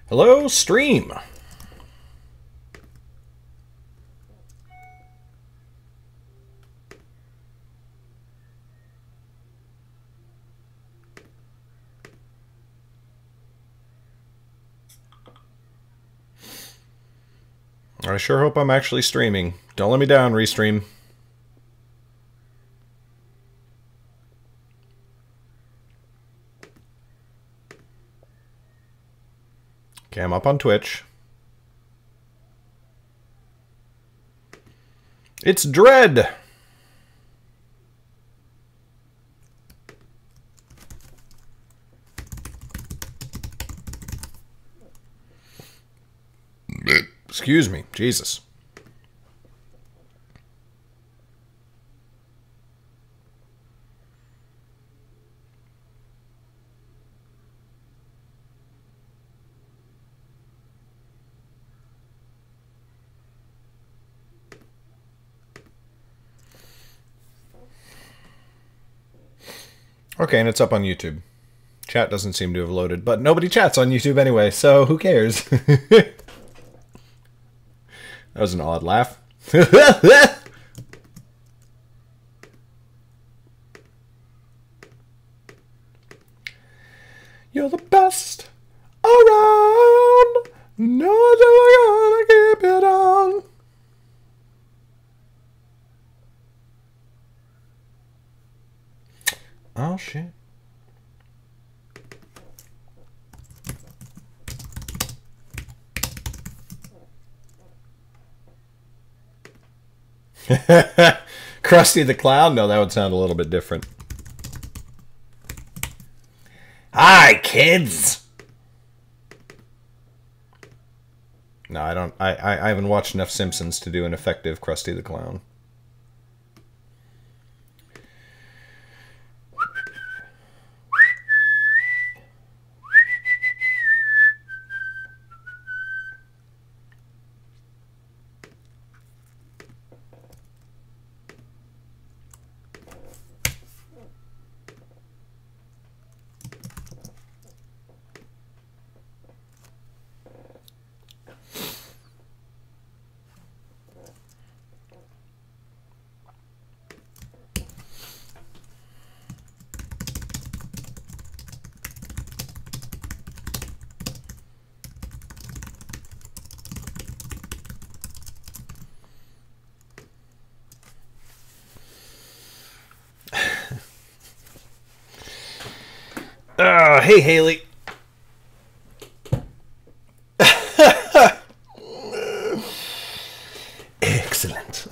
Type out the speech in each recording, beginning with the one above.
Hello, stream. I sure hope I'm actually streaming. Don't let me down, Restream. Okay, I'm up on Twitch. It's Dread! Excuse me, Jesus. Okay, and it's up on YouTube. Chat doesn't seem to have loaded, but nobody chats on YouTube anyway, so who cares? That was an odd laugh. You're the best around. No, we're gonna keep it on. Oh, shit. Krusty the Clown? No, that would sound a little bit different. Hi, kids! No, I don't. I haven't watched enough Simpsons to do an effective Krusty the Clown. Hey, Haley. Excellent.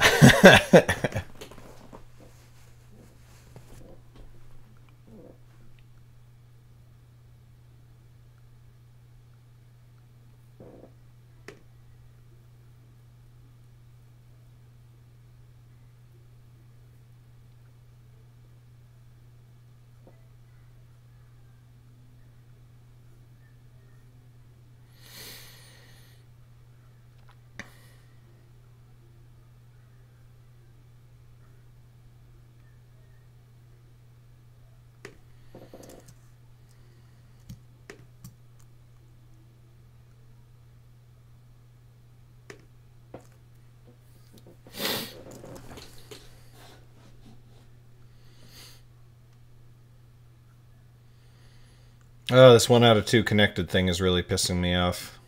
Oh, this 1 out of 2 connected thing is really pissing me off.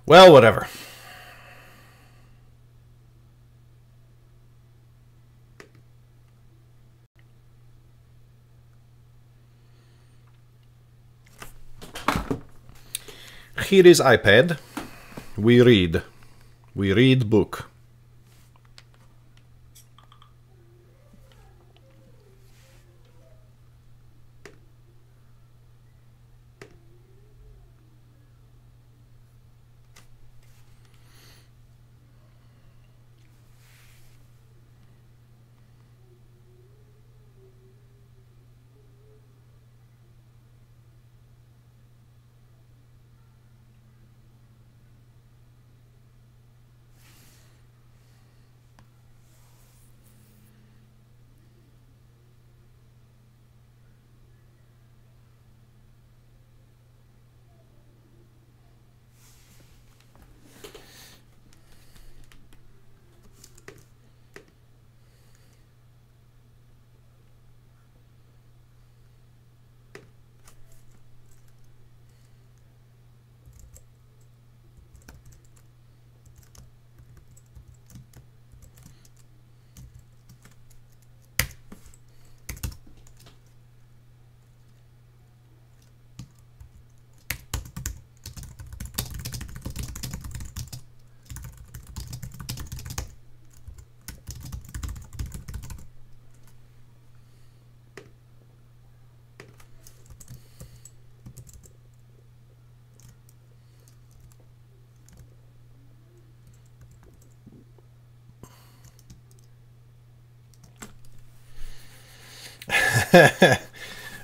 Well, whatever. Here is iPad. We read. We read book.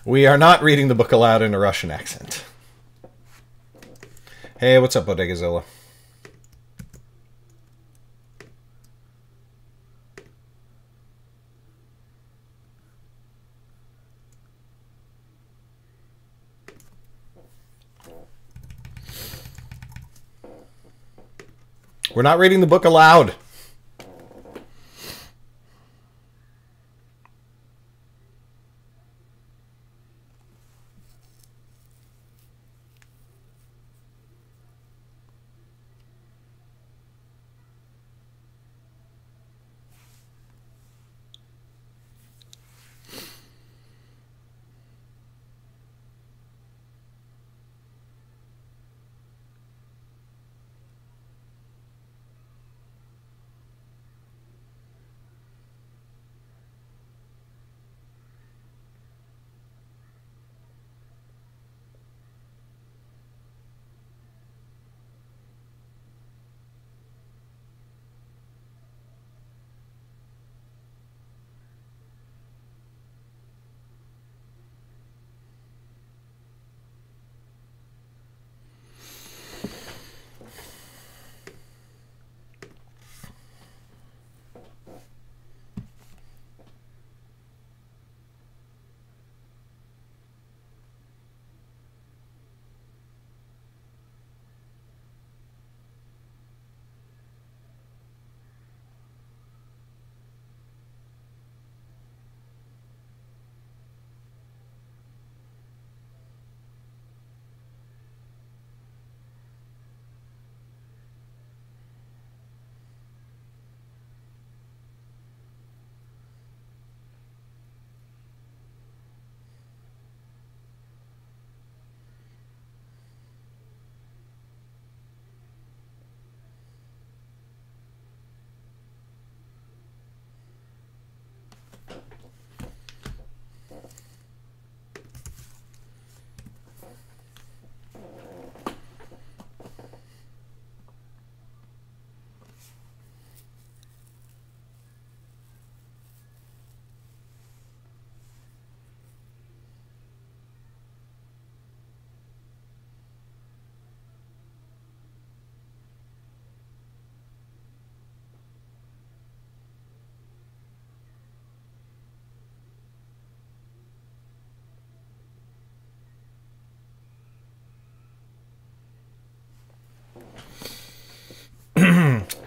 We are not reading the book aloud in a Russian accent. Hey, what's up, Bodegazilla? We're not reading the book aloud.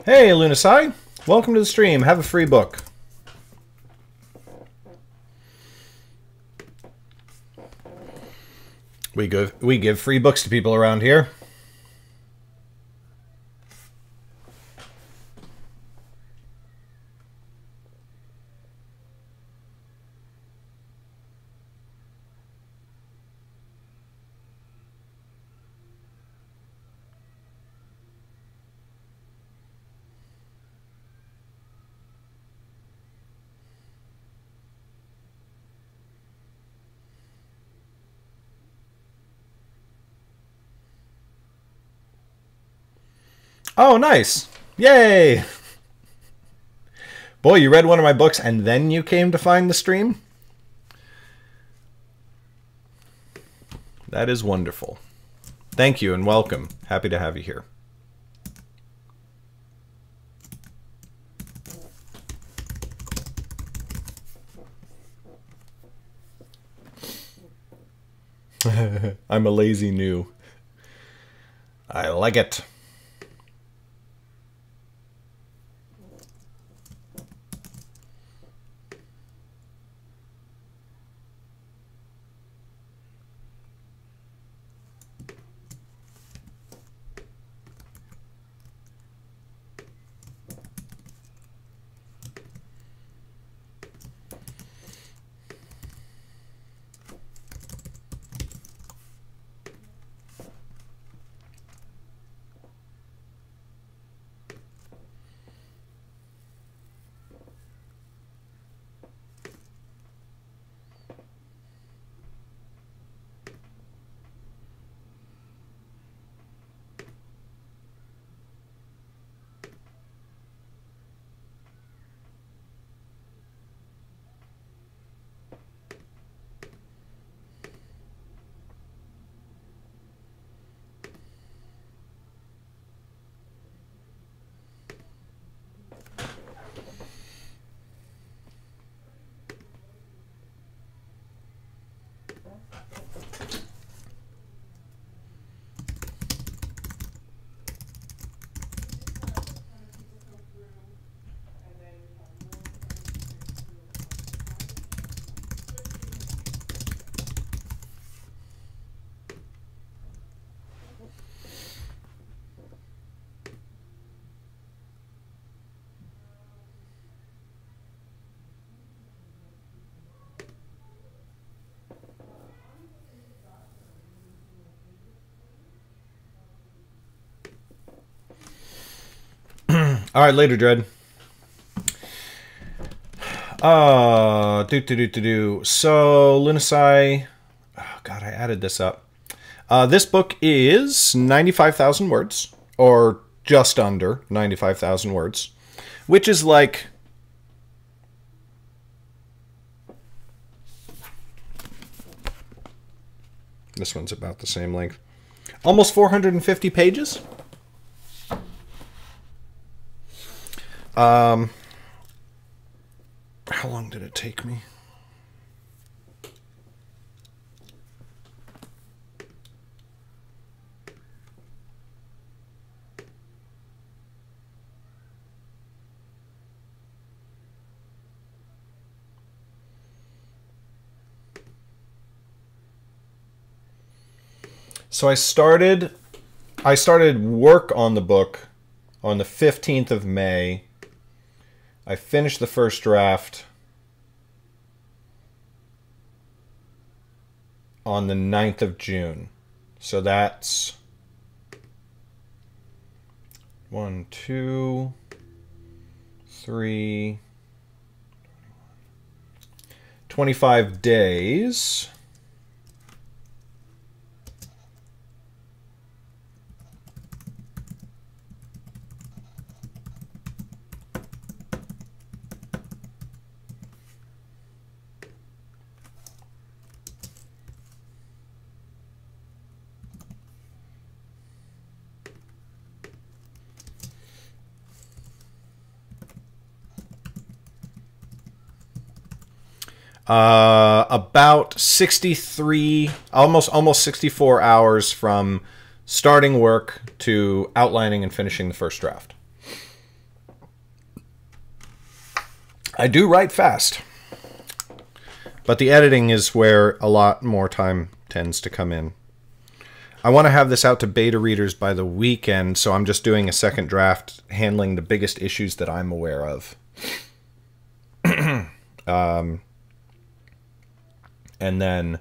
Hey, Lunasai. Welcome to the stream. Have a free book. We give free books to people around here. Oh, nice. Yay! Boy, you read one of my books and then you came to find the stream? That is wonderful. Thank you and welcome. Happy to have you here. I'm a lazy new. I like it. All right, later, Dread. So, Lunasai... Oh, God, I added this up. This book is 95,000 words, or just under 95,000 words, which is like... This one's about the same length. Almost 450 pages. How long did it take me? So I started work on the book on the 15th of May. I finished the first draft on the 9th of June. So that's 1, 2, 3, 25 days. About 63, almost 64 hours from starting work to outlining and finishing the first draft. I do write fast, but the editing is where a lot more time tends to come in. I want to have this out to beta readers by the weekend, so I'm just doing a second draft handling the biggest issues that I'm aware of. And then,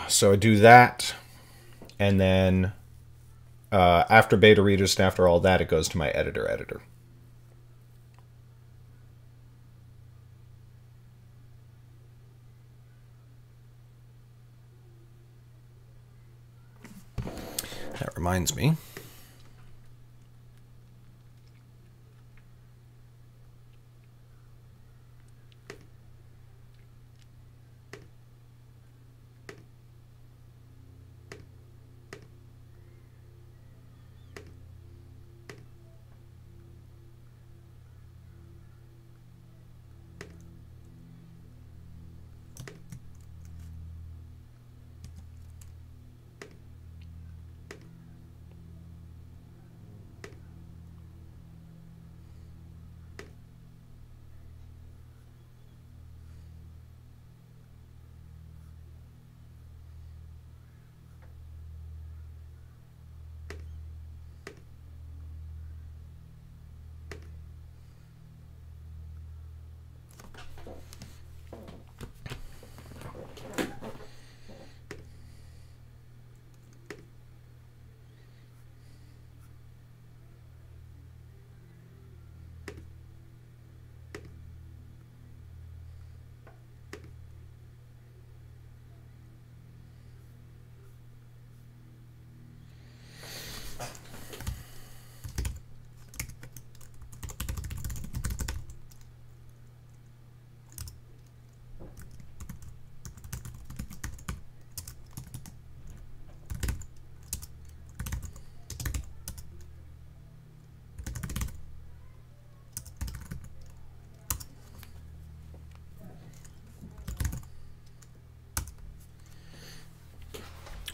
so I do that, and then after beta readers and after all that, it goes to my editor. That reminds me.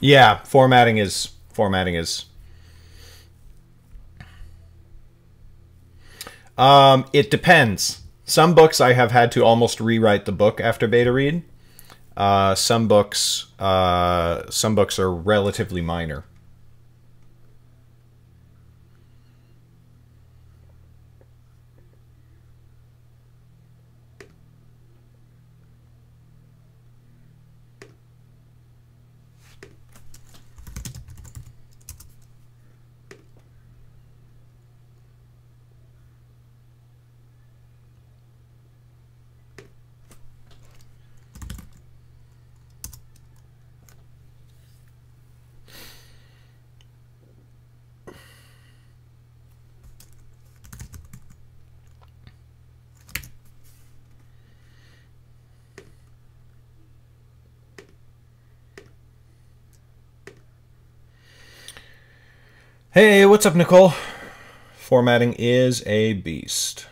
Yeah, formatting is. It depends. Some books I have had to almost rewrite the book after beta read. Some books are relatively minor. Hey, what's up, Nicole? Formatting is a beast.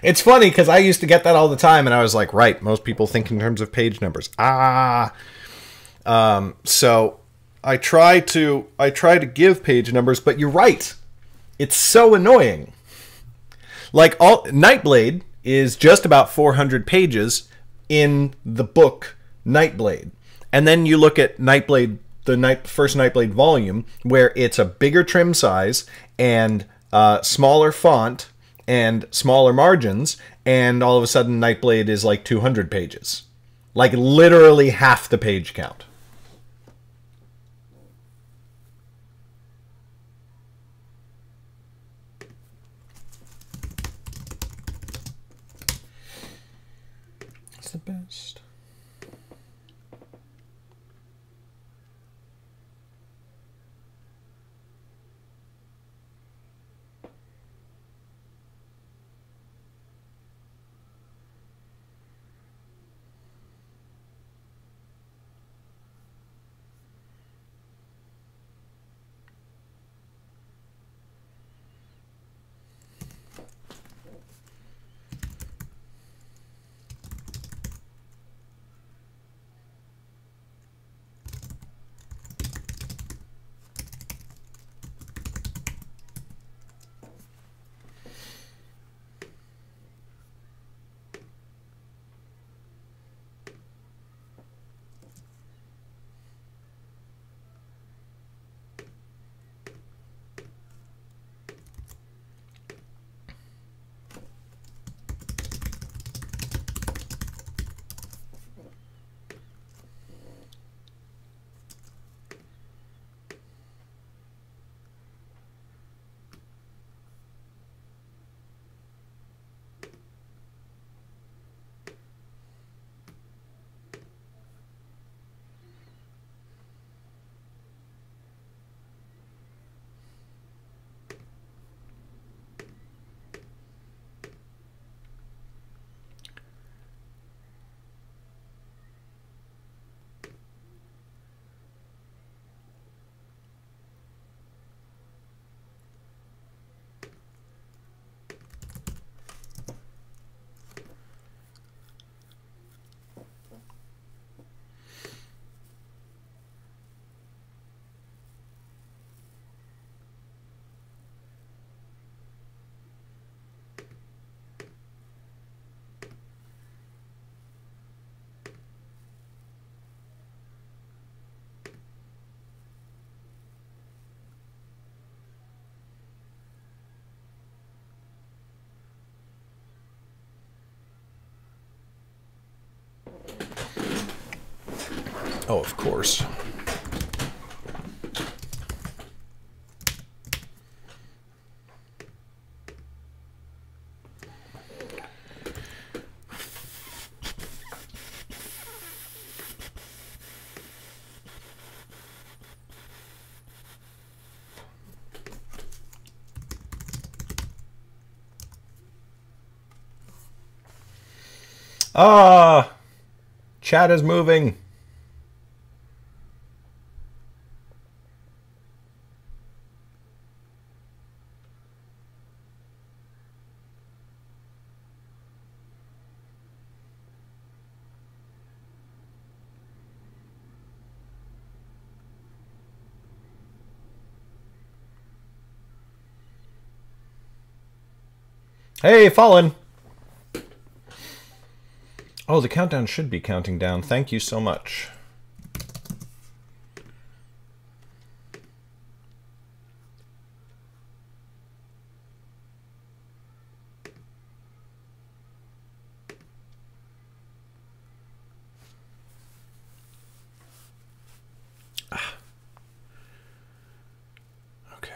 It's funny because I used to get that all the time, and I was like, right, most people think in terms of page numbers. So I try to give page numbers, but you're right. It's so annoying. Like, Nightblade is just about 400 pages in the book Nightblade. And then you look at Nightblade, the first Nightblade volume, where it's a bigger trim size and smaller font and smaller margins, and all of a sudden Nightblade is like 200 pages. Like literally half the page count. It's the best. Oh, of course. Ah, chat is moving. Hey, Fallen. Oh, the countdown should be counting down. Thank you so much. Okay.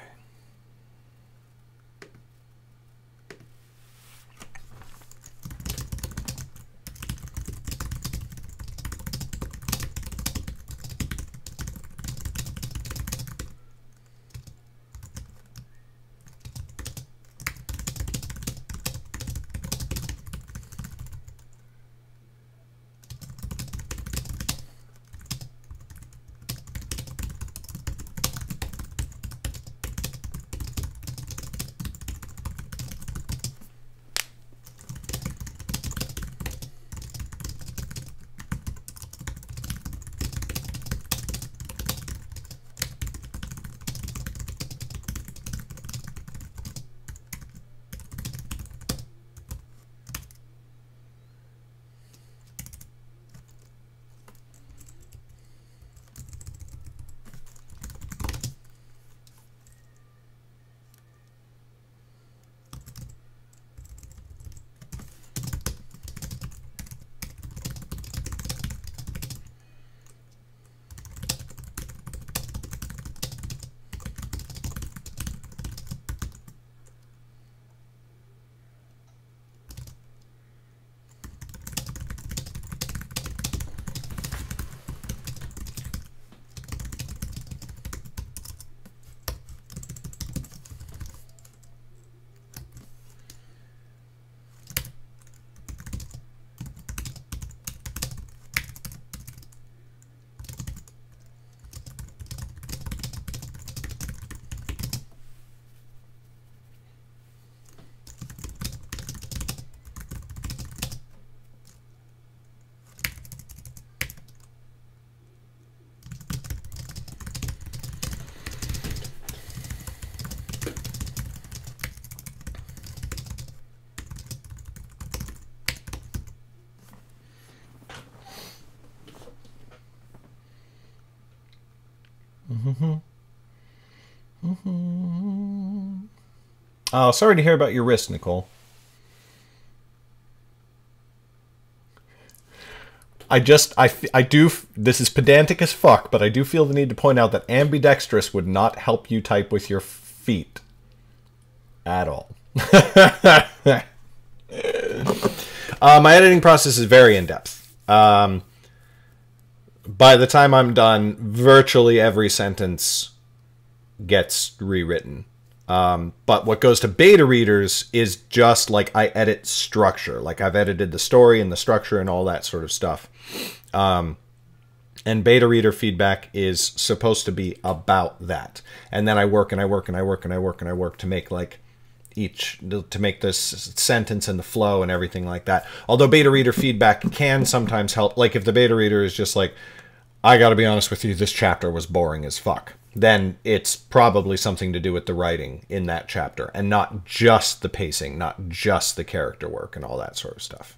Oh, sorry to hear about your wrist, Nicole. I do, this is pedantic as fuck, but I do feel the need to point out that ambidextrous would not help you type with your feet. At all. My editing process is very in-depth. By the time I'm done, virtually every sentence gets rewritten. But what goes to beta readers is just like I edit structure. Like I've edited the story and the structure and all that sort of stuff. And beta reader feedback is supposed to be about that. And then I work and I work and I work and I work and I work to make like to make this sentence and the flow and everything like that. Although beta reader feedback can sometimes help. Like if the beta reader is just like, I gotta be honest with you, this chapter was boring as fuck, then it's probably something to do with the writing in that chapter and not just the pacing, not just the character work and all that sort of stuff.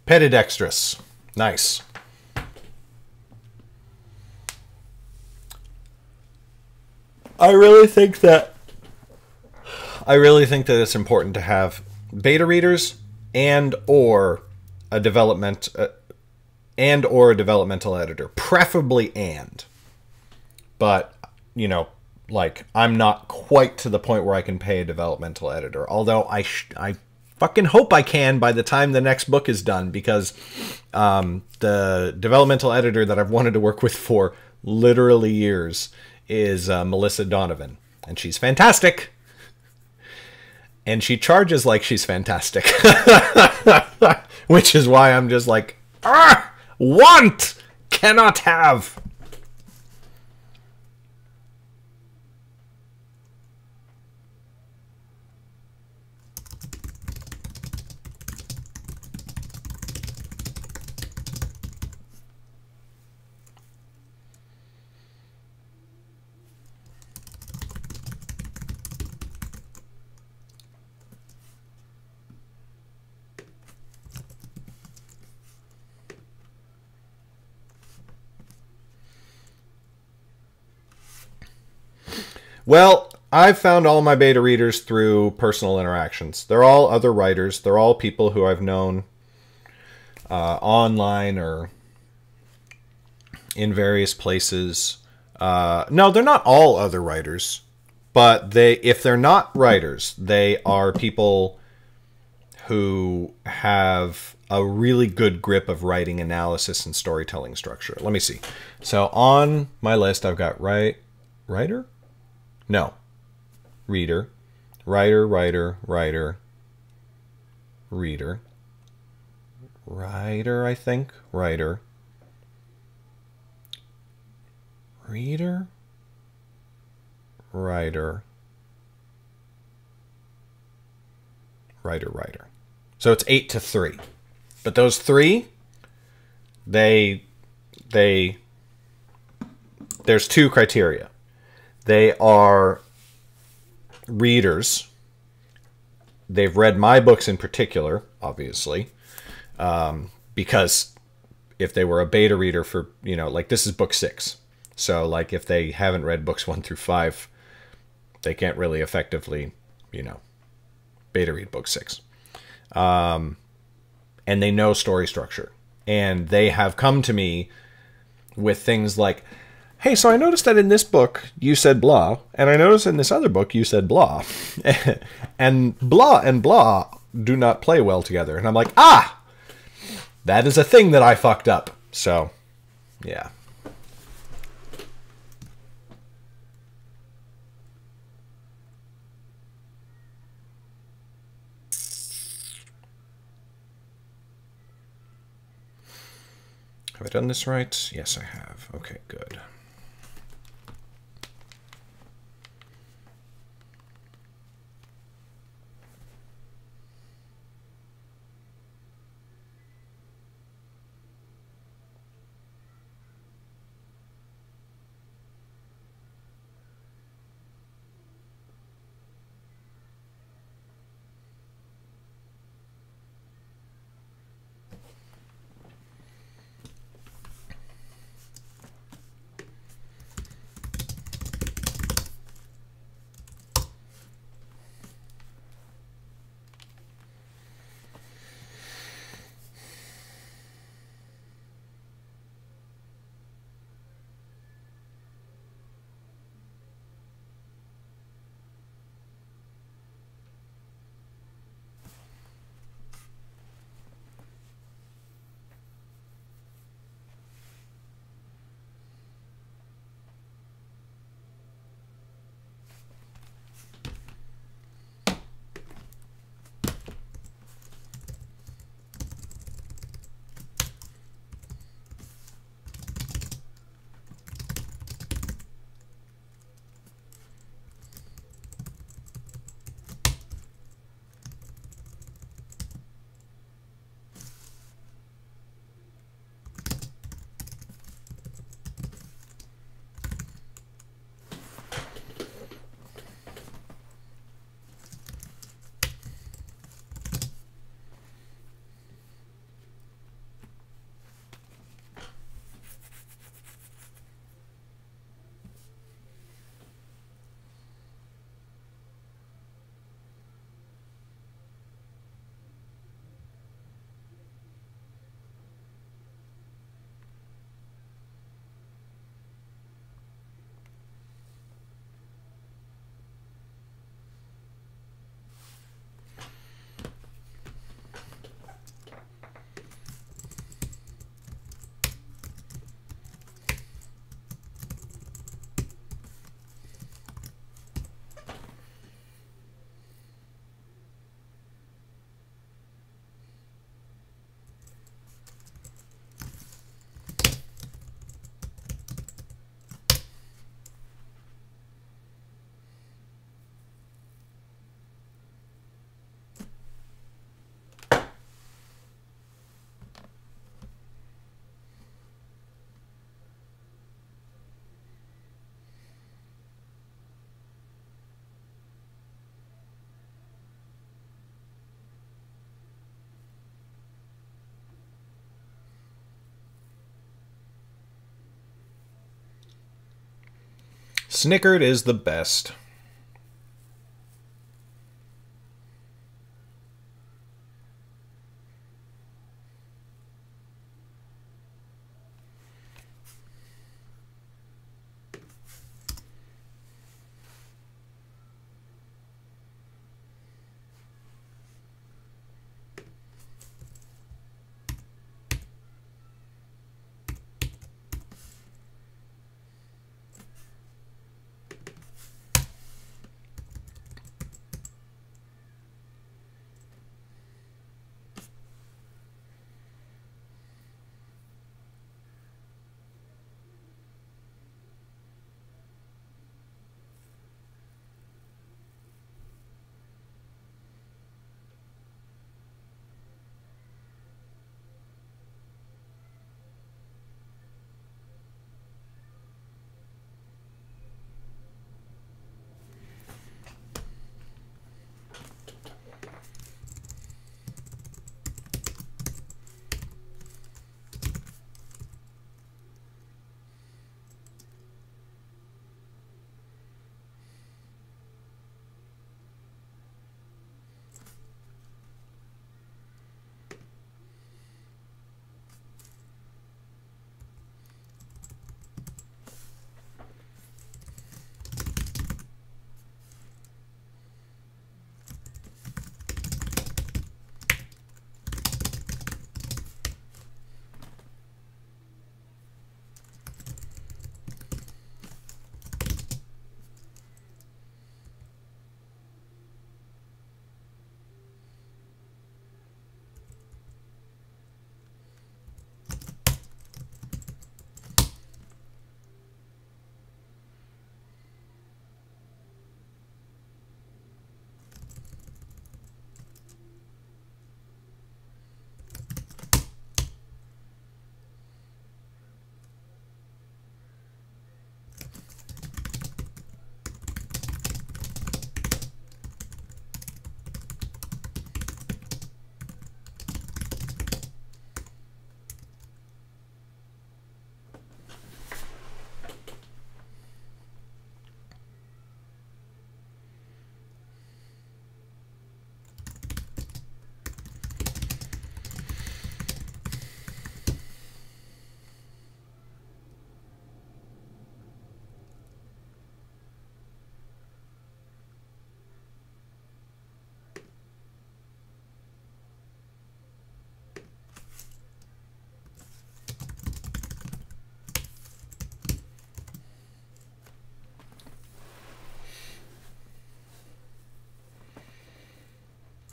Pedidextrous. Nice. I really think that it's important to have beta readers and or a developmental editor, preferably and. But, you know, like I'm not quite to the point where I can pay a developmental editor, although I fucking hope I can by the time the next book is done, because the developmental editor that I've wanted to work with for literally years is Melissa Donovan, and she's fantastic. And she charges like she's fantastic. Which is why I'm just like, want, cannot have. Well, I've found all my beta readers through personal interactions. They're all other writers. They're all people who I've known online or in various places. No, they're not all other writers, but if they're not writers, they are people who have a really good grip of writing analysis and storytelling structure. Let me see. So on my list, I've got writer? No. Reader. Writer, writer, writer. Reader. Writer, I think. Writer. Reader. Writer. Writer, writer. So it's 8-3. But those three, there's two criteria. They are readers. They've read my books in particular, obviously, because if they were a beta reader for, you know, like this is book 6. So like if they haven't read books 1 through 5, they can't really effectively, you know, beta read book 6. And they know story structure. And they have come to me with things like, hey, so I noticed that in this book you said blah, and I noticed in this other book you said blah. And blah do not play well together. And I'm like, ah, that is a thing that I fucked up. So, yeah. Have I done this right? Yes, I have. Okay, good. Snickered is the best.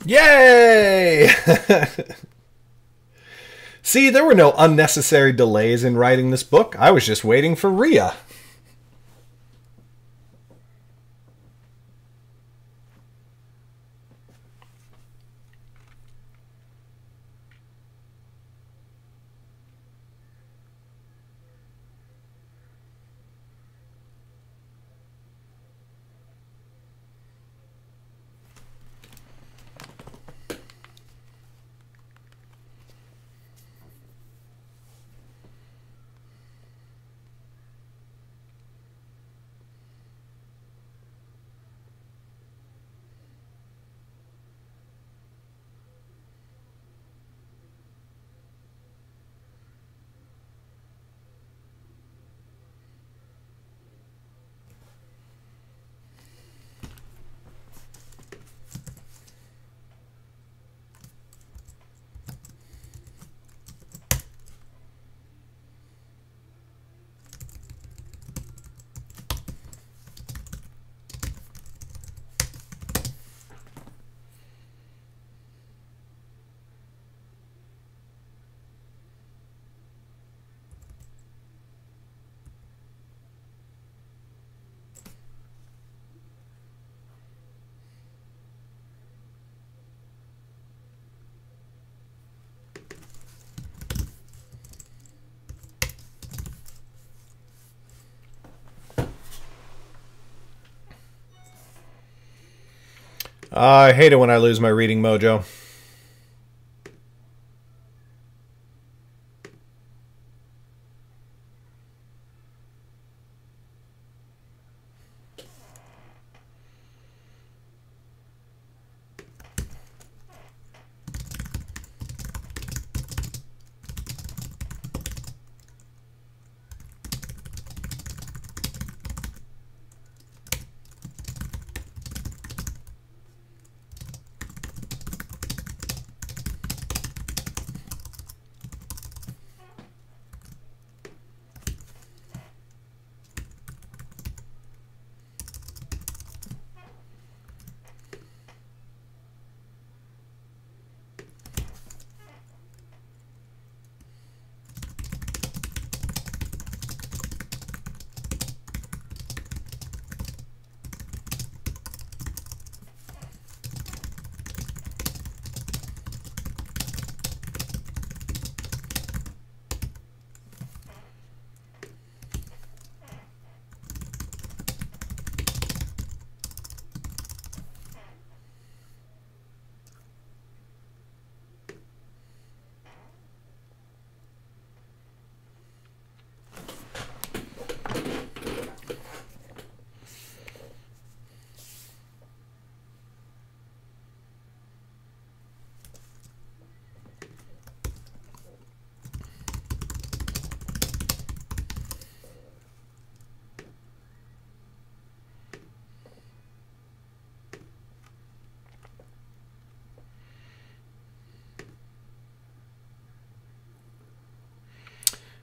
Yay! See, there were no unnecessary delays in writing this book. I was just waiting for Rhea. I hate it when I lose my reading mojo.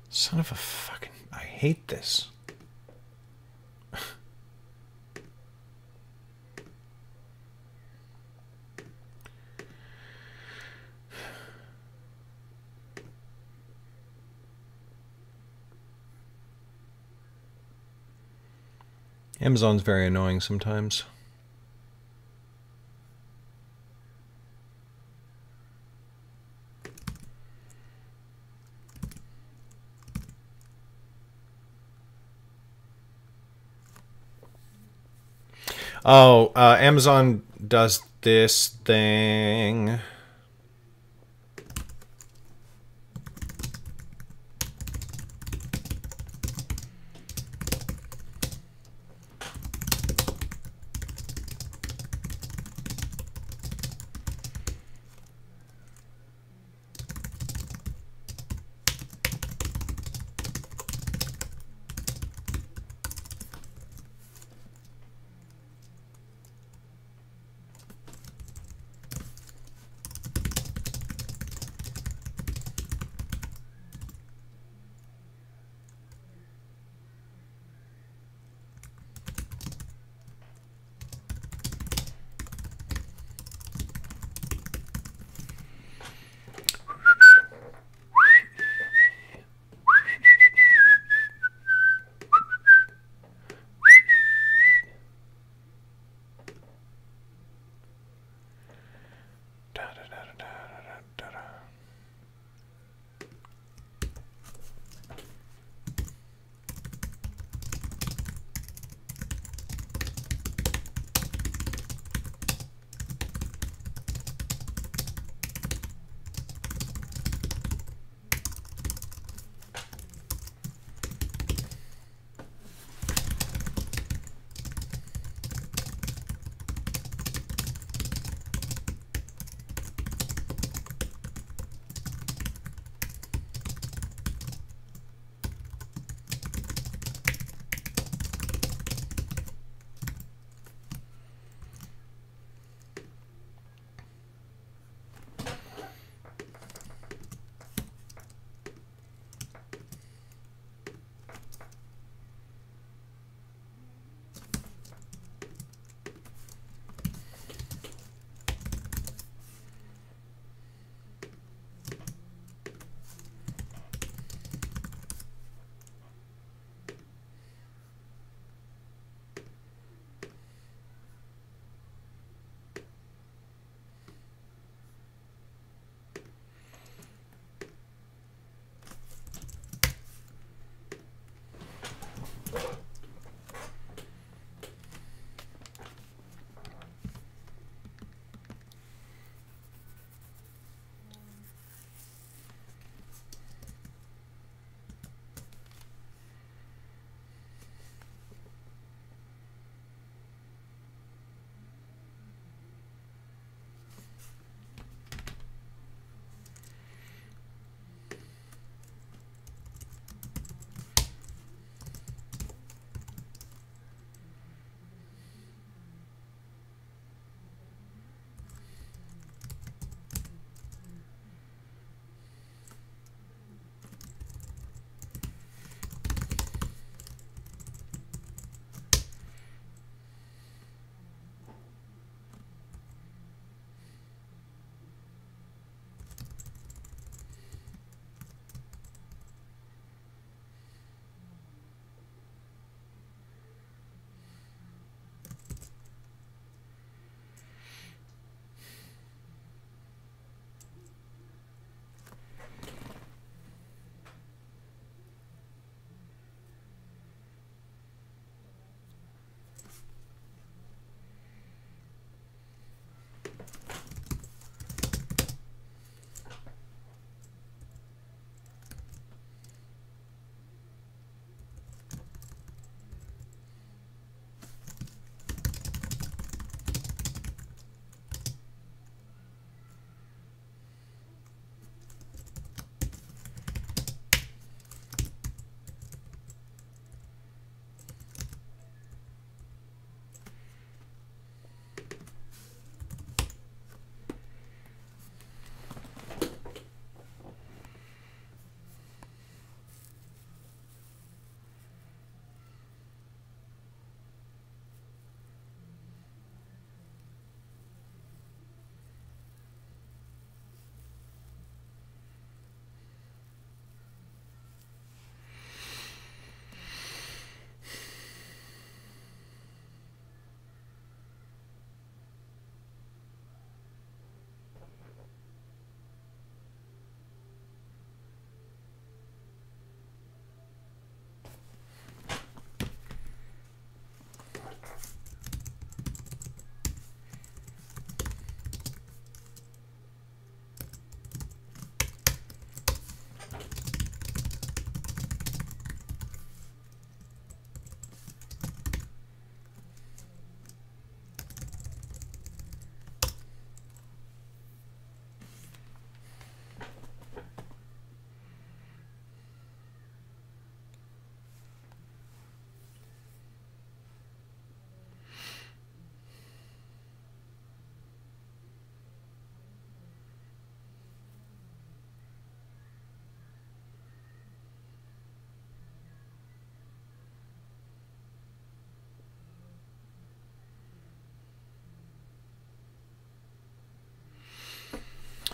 Son of a fucking... I hate this. Amazon's very annoying sometimes. Oh, Amazon does this thing.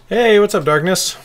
Hey, what's up, Darkness?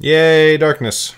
Yay, Darkness.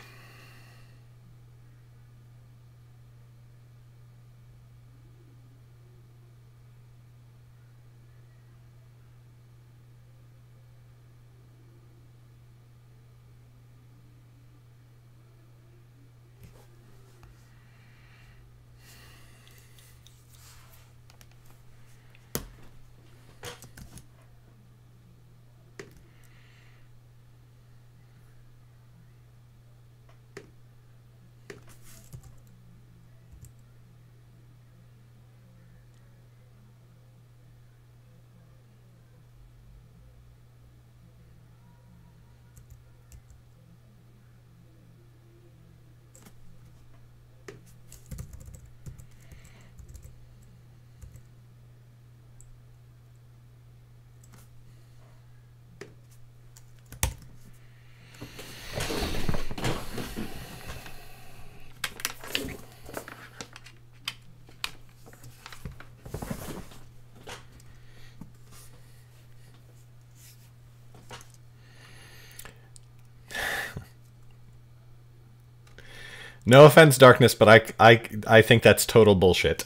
No offense, Darkness, but I think that's total bullshit.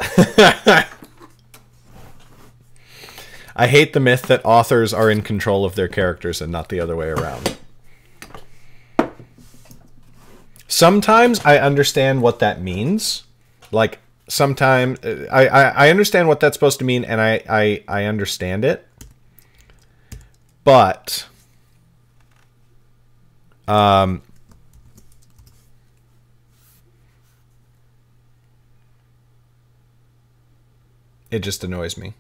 I hate the myth that authors are in control of their characters and not the other way around. Sometimes I understand what that means. Like, sometimes I understand what that's supposed to mean, and I understand it. But it just annoys me.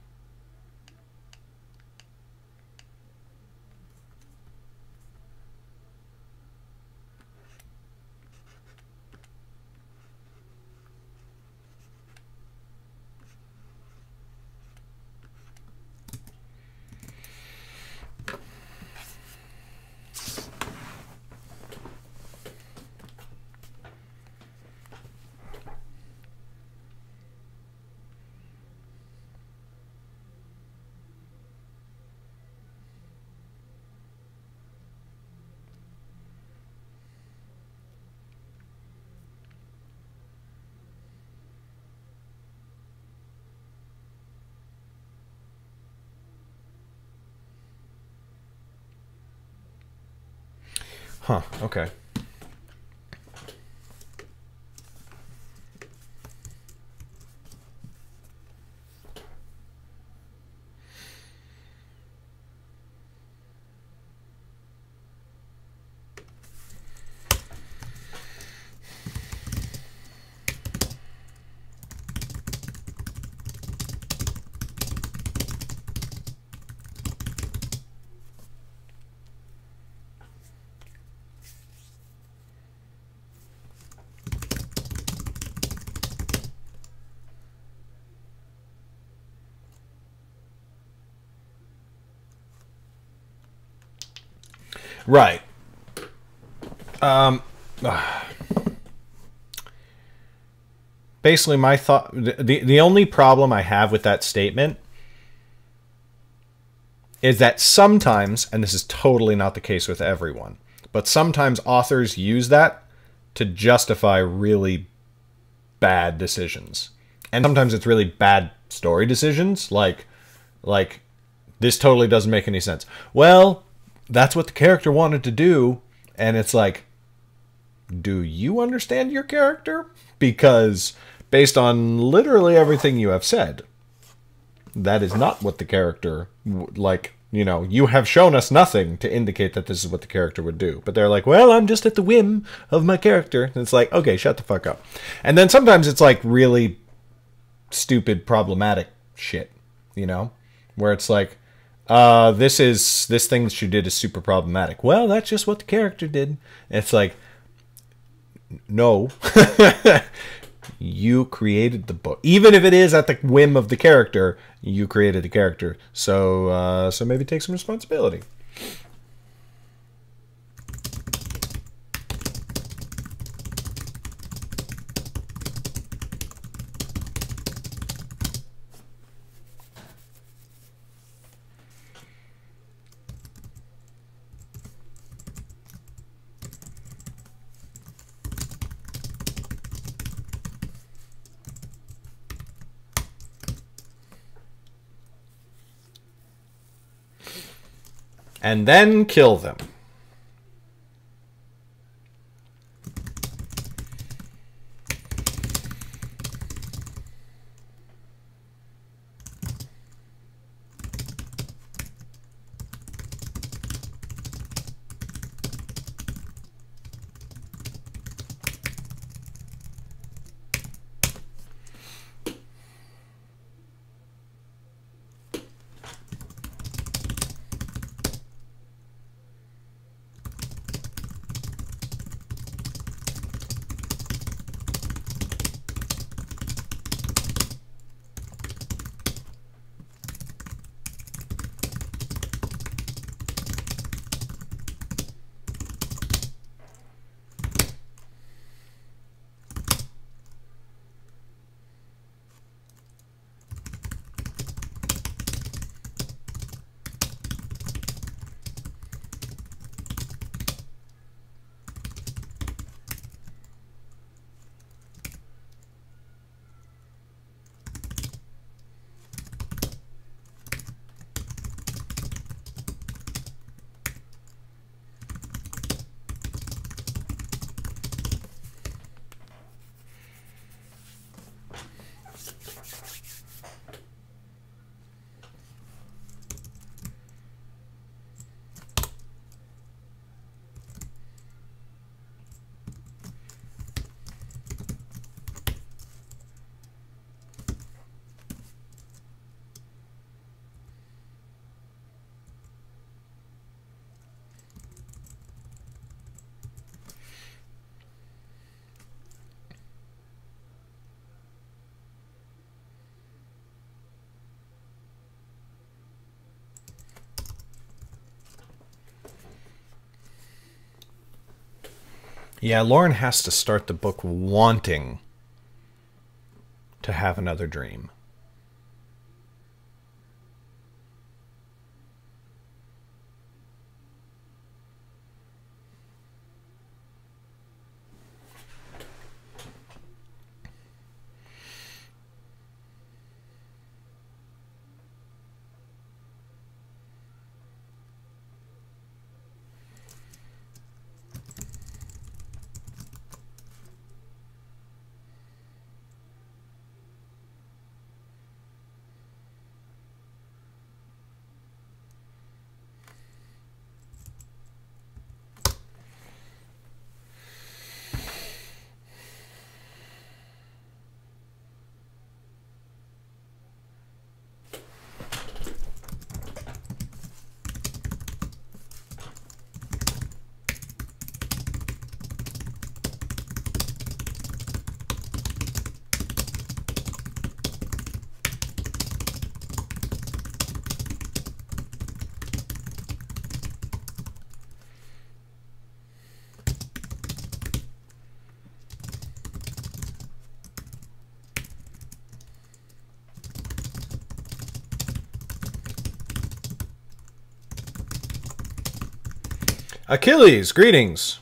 Huh, okay. Right. Basically, my thought... The only problem I have with that statement is that sometimes, and this is totally not the case with everyone, but sometimes authors use that to justify really bad decisions. And sometimes it's really bad story decisions, like this totally doesn't make any sense. Well, that's what the character wanted to do, and it's like, do you understand your character? Because based on literally everything you have said, that is not what the character, like, you know, you have shown us nothing to indicate that this is what the character would do. But they're like, well, I'm just at the whim of my character. And it's like, okay, shut the fuck up. And then sometimes it's like really stupid, problematic shit, you know, where it's like, this thing that you did is super problematic. Well, that's just what the character did. And it's like, no. You created the book. Even if it is at the whim of the character, you created the character. So maybe take some responsibility. And then kill them. Yeah, Lauren has to start the book wanting to have another dream. Achilles, greetings.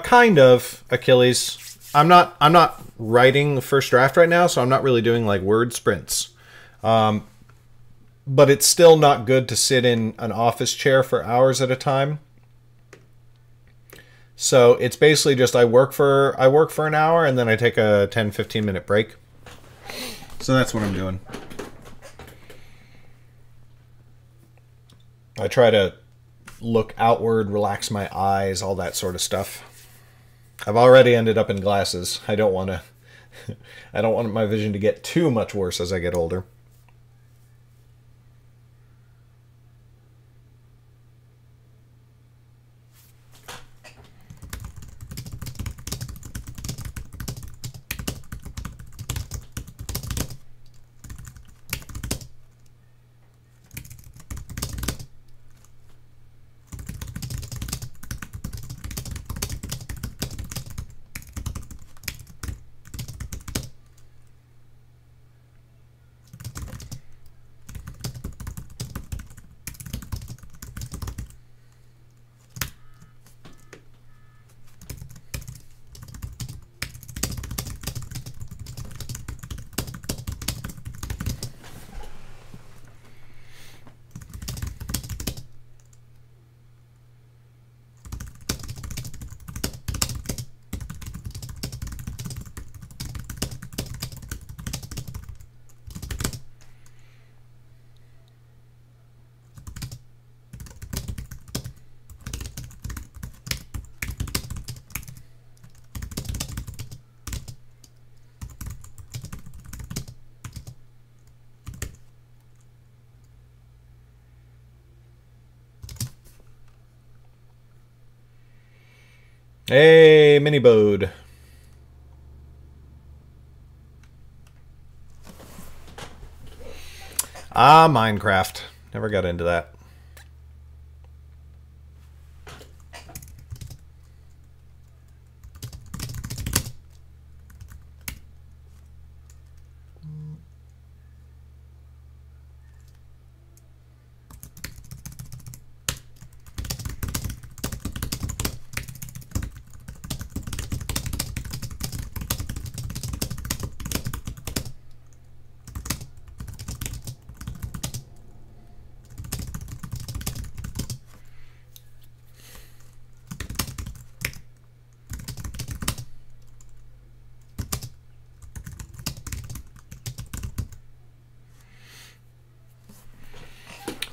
Kind of, Achilles. I'm not writing the first draft right now, so I'm not really doing like word sprints. But it's still not good to sit in an office chair for hours at a time. So it's basically just I work for an hour and then I take a 10-15 minute break. So that's what I'm doing. I try to look outward, relax my eyes, all that sort of stuff. I've already ended up in glasses. I don't want to I don't want my vision to get too much worse as I get older. Hey, mini bode. Ah, Minecraft. Never got into that.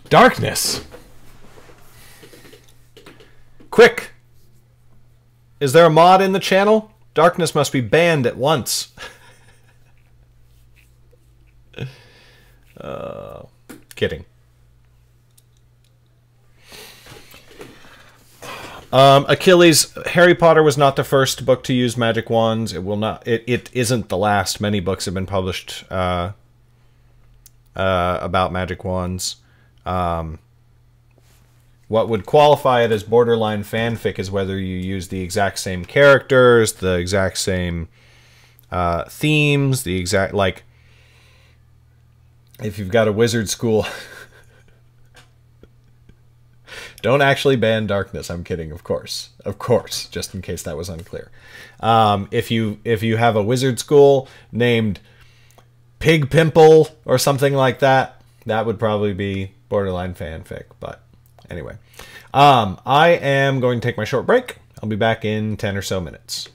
Darkness! Quick! Is there a mod in the channel? Darkness must be banned at once. Kidding. Achilles, Harry Potter was not the first book to use magic wands. It will not. It isn't the last. Many books have been published about magic wands. What would qualify it as borderline fanfic is whether you use the exact same characters, the exact same themes, the exact, like, if you've got a wizard school. Don't actually ban darkness. I'm kidding, of course. Of course, just in case that was unclear. If you have a wizard school named Pig Pimple or something like that, that would probably be borderline fanfic. But anyway, I am going to take my short break. I'll be back in 10 or so minutes.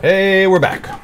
Hey, we're back.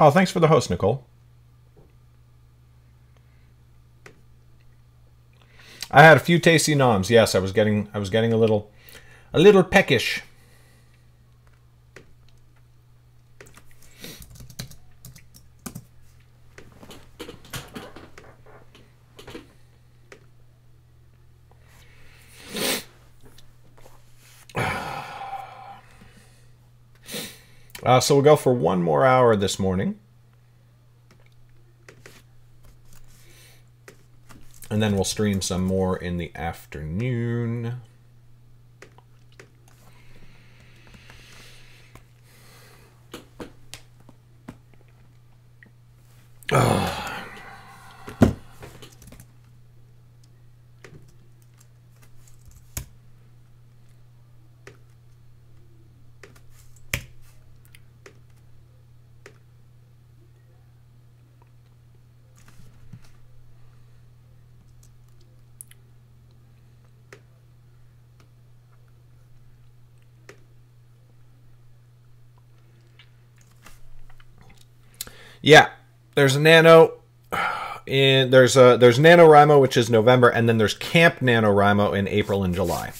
Oh, thanks for the host, Nicole. I had a few tasty noms. Yes, I was getting a little peckish. So we'll go for one more hour this morning. And then we'll stream some more in the afternoon. Yeah, there's a Nano, and there's NaNoWriMo, which is November, and then there's Camp NaNoWriMo in April and July.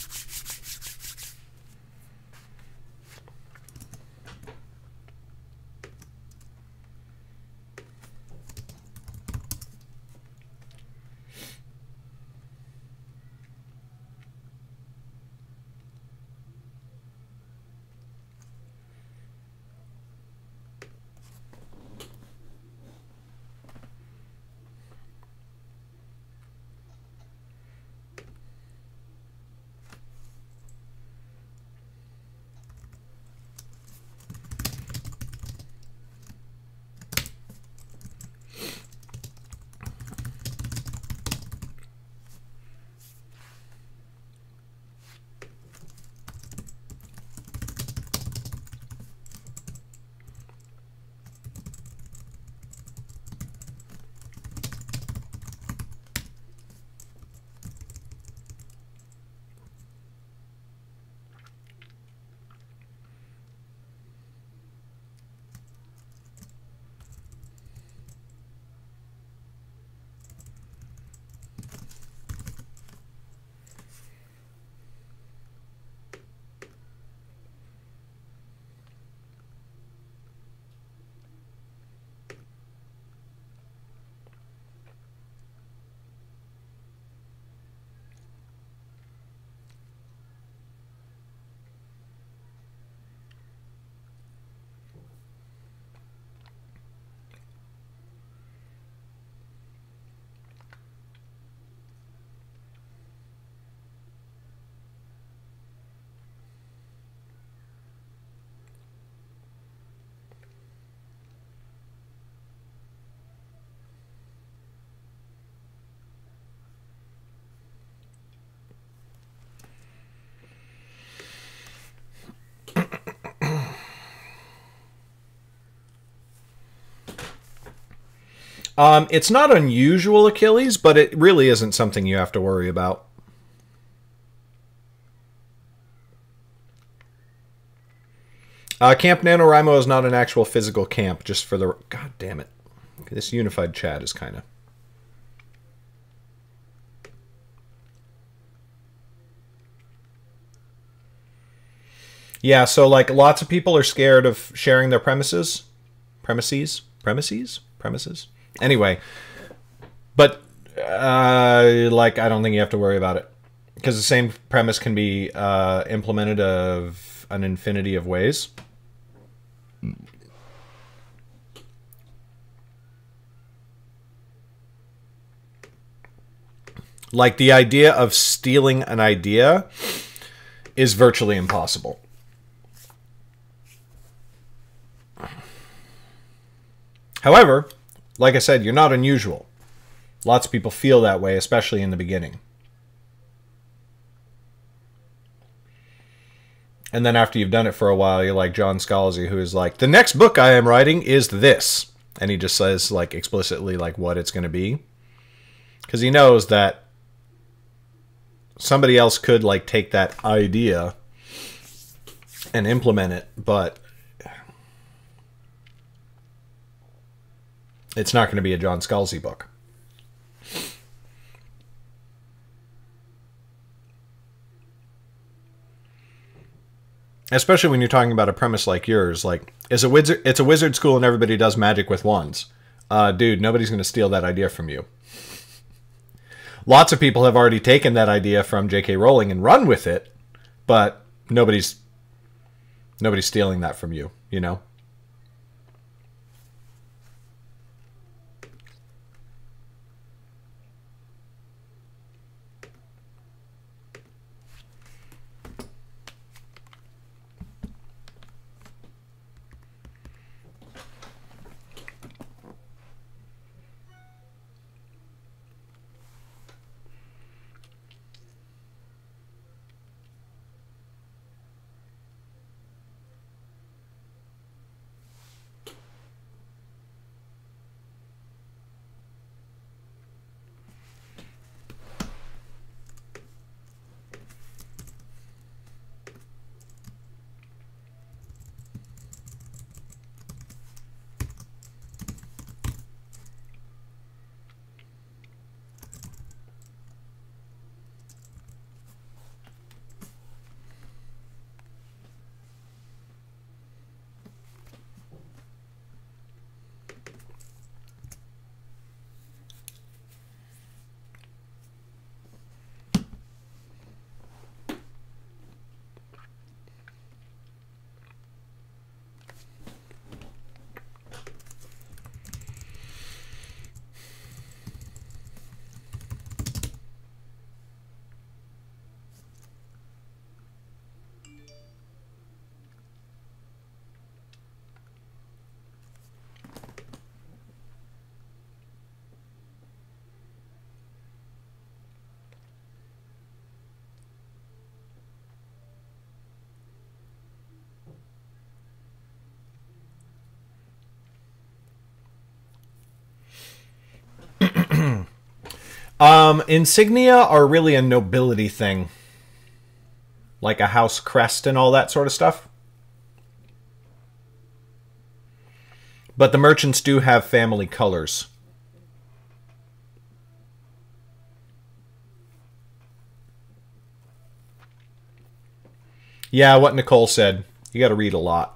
It's not unusual Achilles, but it really isn't something you have to worry about. Camp NaNoWriMo is not an actual physical camp, just for the... God damn it. This unified chat is kind of... Yeah, so like lots of people are scared of sharing their premises. Anyway, but Like, I don't think you have to worry about it. Because the same premise can be implemented of an infinity of ways. Like, the idea of stealing an idea is virtually impossible. However, like I said, you're not unusual. Lots of people feel that way, especially in the beginning. And then after you've done it for a while, you're like John Scalzi, who is like, the next book I am writing is this. And he just says, like, explicitly, like, what it's going to be. Because he knows that somebody else could, like, take that idea and implement it, but it's not going to be a John Scalzi book. Especially when you're talking about a premise like yours. Like, it's a wizard school and everybody does magic with wands. Dude, nobody's going to steal that idea from you. Lots of people have already taken that idea from J.K. Rowling and run with it, but nobody's stealing that from you, you know? Insignia are really a nobility thing. Like a house crest and all that sort of stuff. But the merchants do have family colors. Yeah, what Nicole said. You got to read a lot.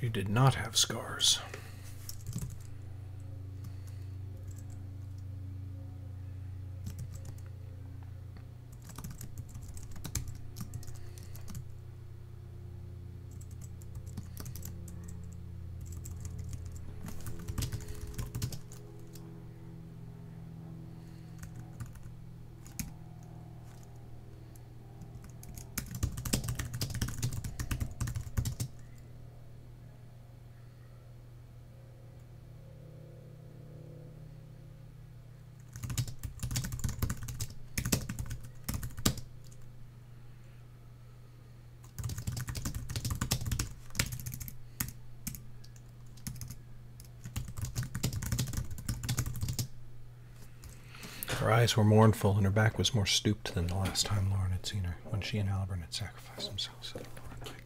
She did not have scars. Her eyes were mournful, and her back was more stooped than the last time Lauren had seen her, when she and Albert had sacrificed themselves for Lauren Nightblade.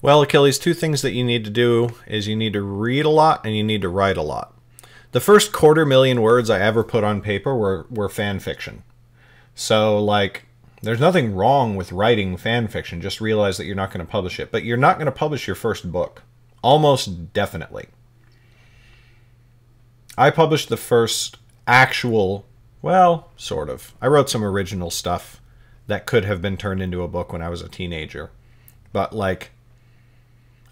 Well, Achilles, two things that you need to do is you need to read a lot and you need to write a lot. The first 250,000 words I ever put on paper were fan fiction. So, like, there's nothing wrong with writing fan fiction. Just realize that you're not going to publish it. But you're not going to publish your first book. Almost definitely. I published the first actual, well, sort of. I wrote some original stuff that could have been turned into a book when I was a teenager. But, like,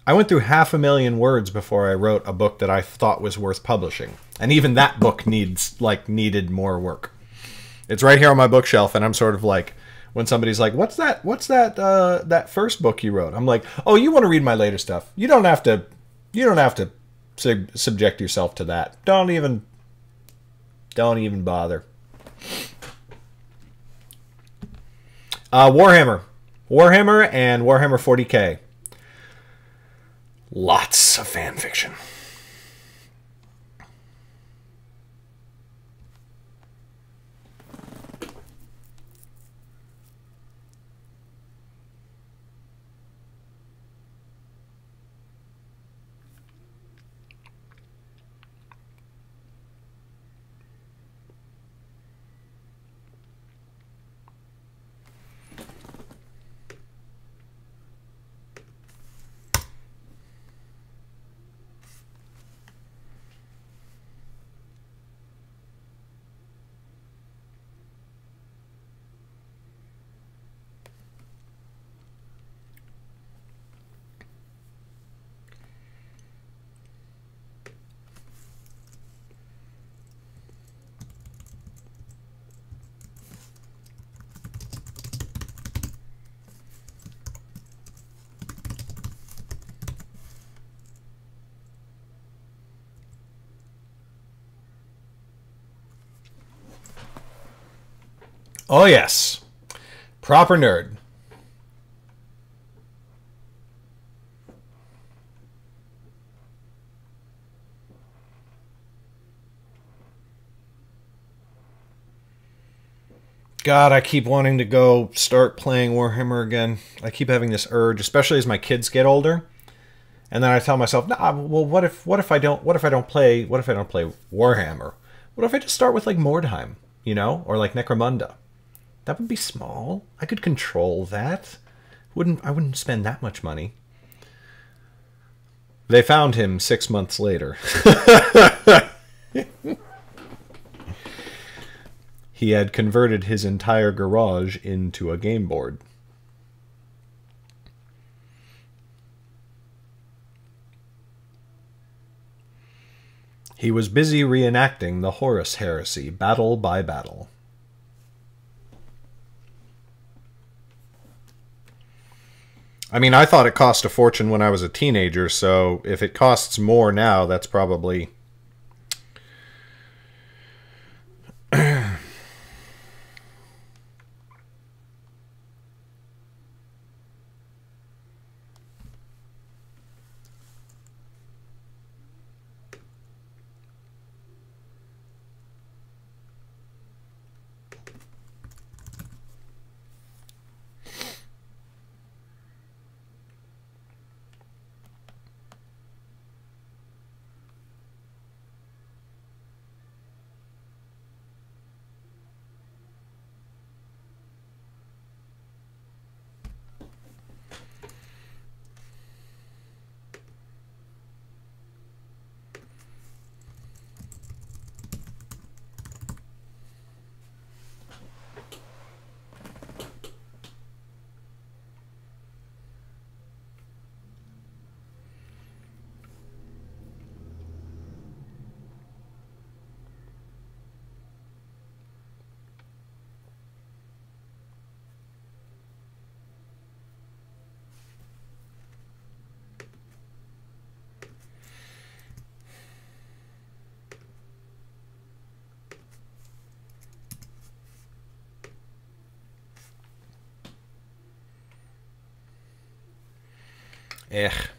I went through 500,000 words before I wrote a book that I thought was worth publishing. And even that book needed more work. It's right here on my bookshelf, and I'm sort of like, when somebody's like, what's that first book you wrote? I'm like, oh, you want to read my later stuff. You don't have to subject yourself to that. Don't even bother. Warhammer and Warhammer 40K. Lots of fan fiction. Oh, yes. Proper nerd. God, I keep wanting to go start playing Warhammer again. I keep having this urge, especially as my kids get older. And then I tell myself, nah, well, what if I don't play Warhammer? What if I just start with like Mordheim, you know, or like Necromunda? That would be small. I could control that. I wouldn't spend that much money. They found him 6 months later. He had converted his entire garage into a game board. He was busy reenacting the Horus heresy, battle by battle. I mean, I thought it cost a fortune when I was a teenager, so if it costs more now, that's probably... Ech.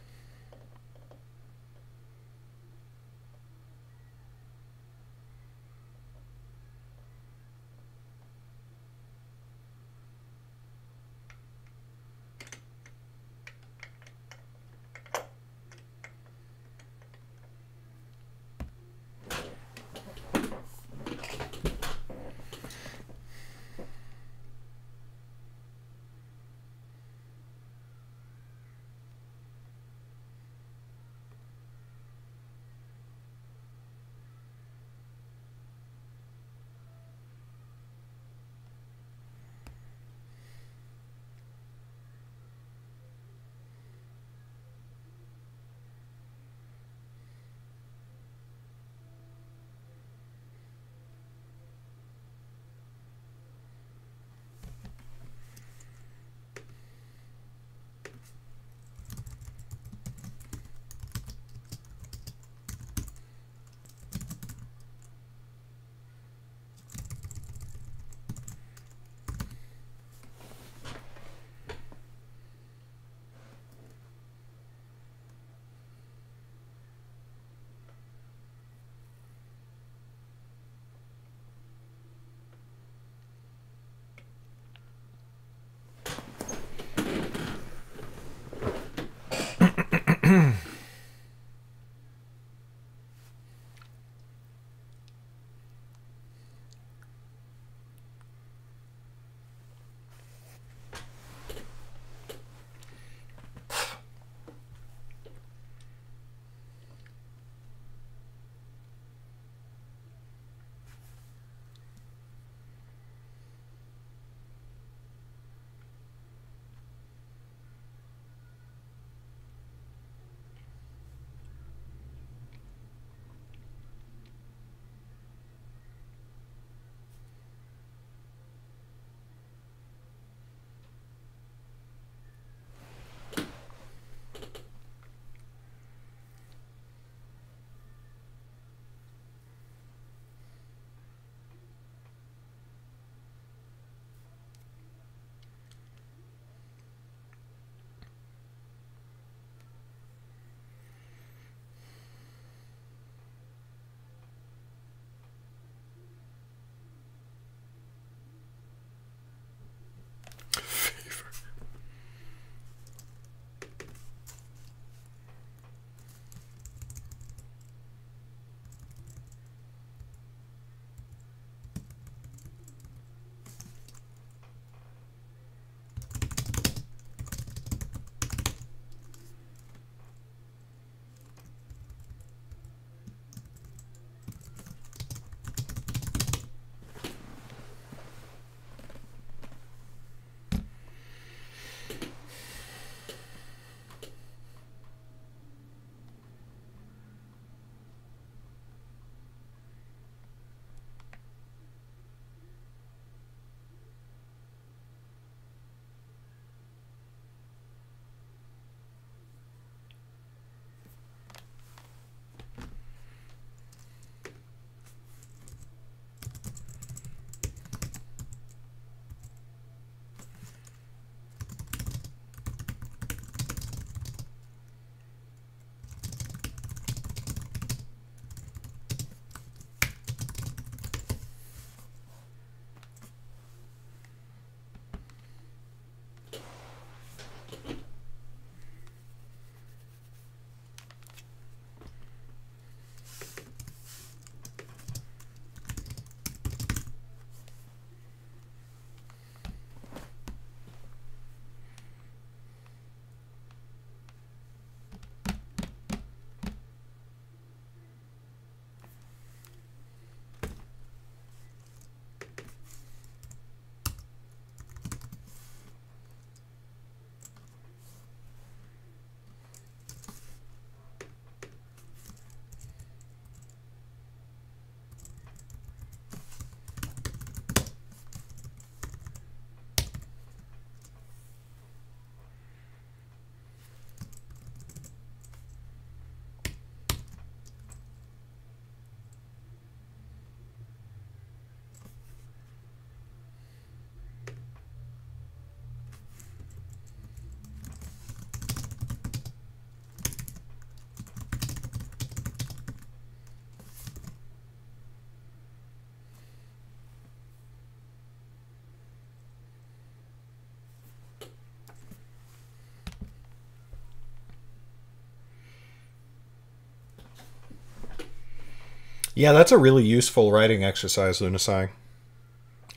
Yeah, that's a really useful writing exercise, Lunasai.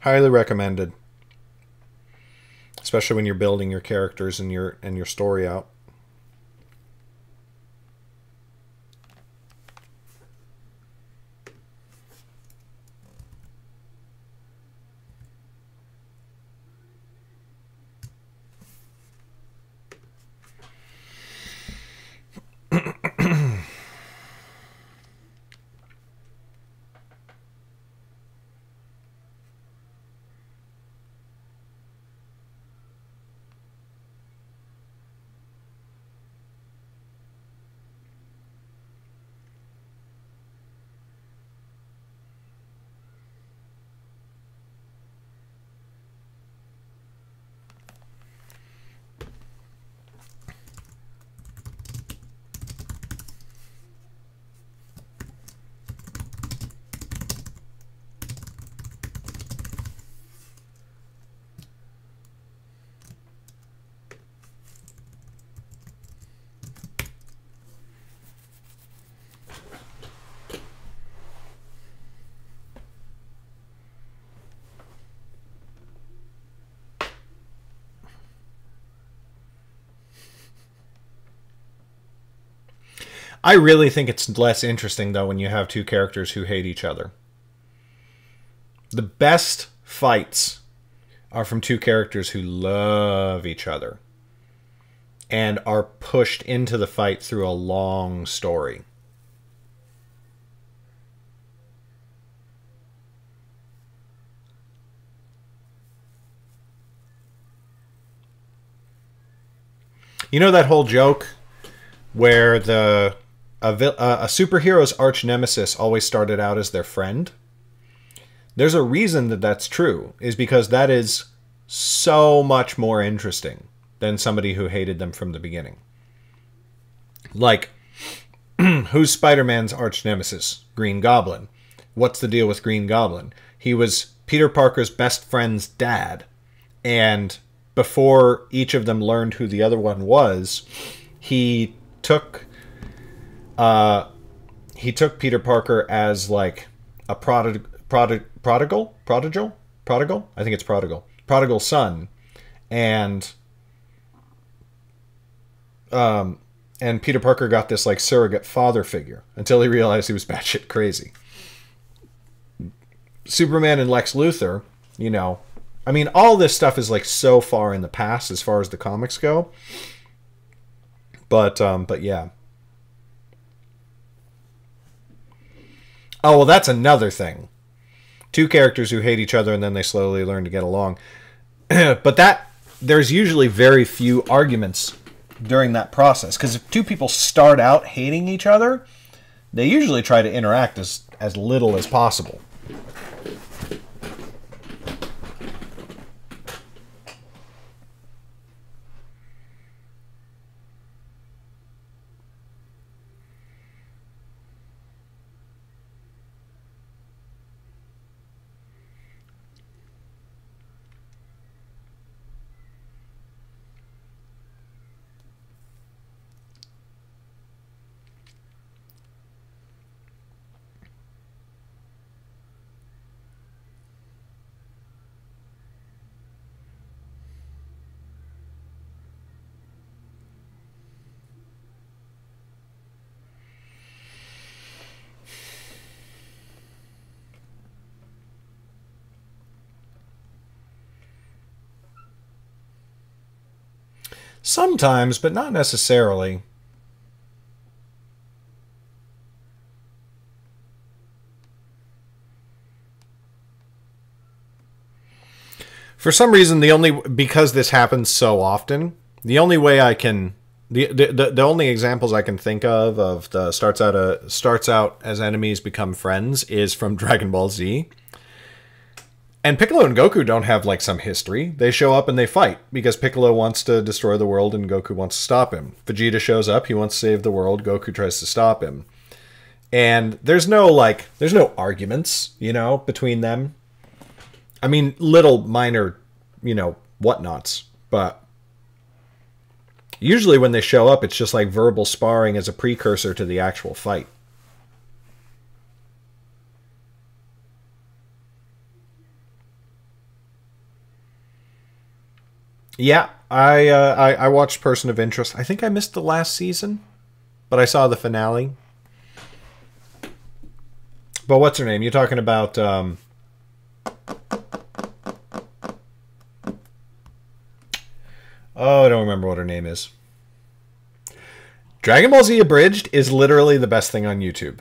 Highly recommended. Especially when you're building your characters and your story out. I really think it's less interesting, though, when you have two characters who hate each other. The best fights are from two characters who love each other and are pushed into the fight through a long story. You know that whole joke where a superhero's arch nemesis always started out as their friend? There's a reason that that's true, is because that is so much more interesting than somebody who hated them from the beginning. Like, who's Spider-Man's arch nemesis? Green Goblin. What's the deal with Green Goblin? He was Peter Parker's best friend's dad, and before each of them learned who the other one was, he took Peter Parker as like a prodigal. I think it's prodigal son, and Peter Parker got this like surrogate father figure until he realized he was batshit crazy. Superman and Lex Luthor, you know, I mean, all this stuff is like so far in the past as far as the comics go. But yeah. Oh, well, that's another thing. Two characters who hate each other and then they slowly learn to get along. But there's usually very few arguments during that process. Because if two people start out hating each other, they usually try to interact as little as possible. Sometimes, but not necessarily. For some reason, because this happens so often, the only way I can the only examples I can think of the starts out as enemies become friends is from Dragon Ball Z. And Piccolo and Goku don't have like some history. They show up and they fight because Piccolo wants to destroy the world and Goku wants to stop him. Vegeta shows up, he wants to save the world, Goku tries to stop him. And there's no arguments, you know, between them. I mean, little minor, you know, whatnots, but usually when they show up, it's just like verbal sparring as a precursor to the actual fight. Yeah, I watched Person of Interest. I think I missed the last season, but I saw the finale. But what's her name? You're talking about... oh, I don't remember what her name is. Dragon Ball Z Abridged is literally the best thing on YouTube.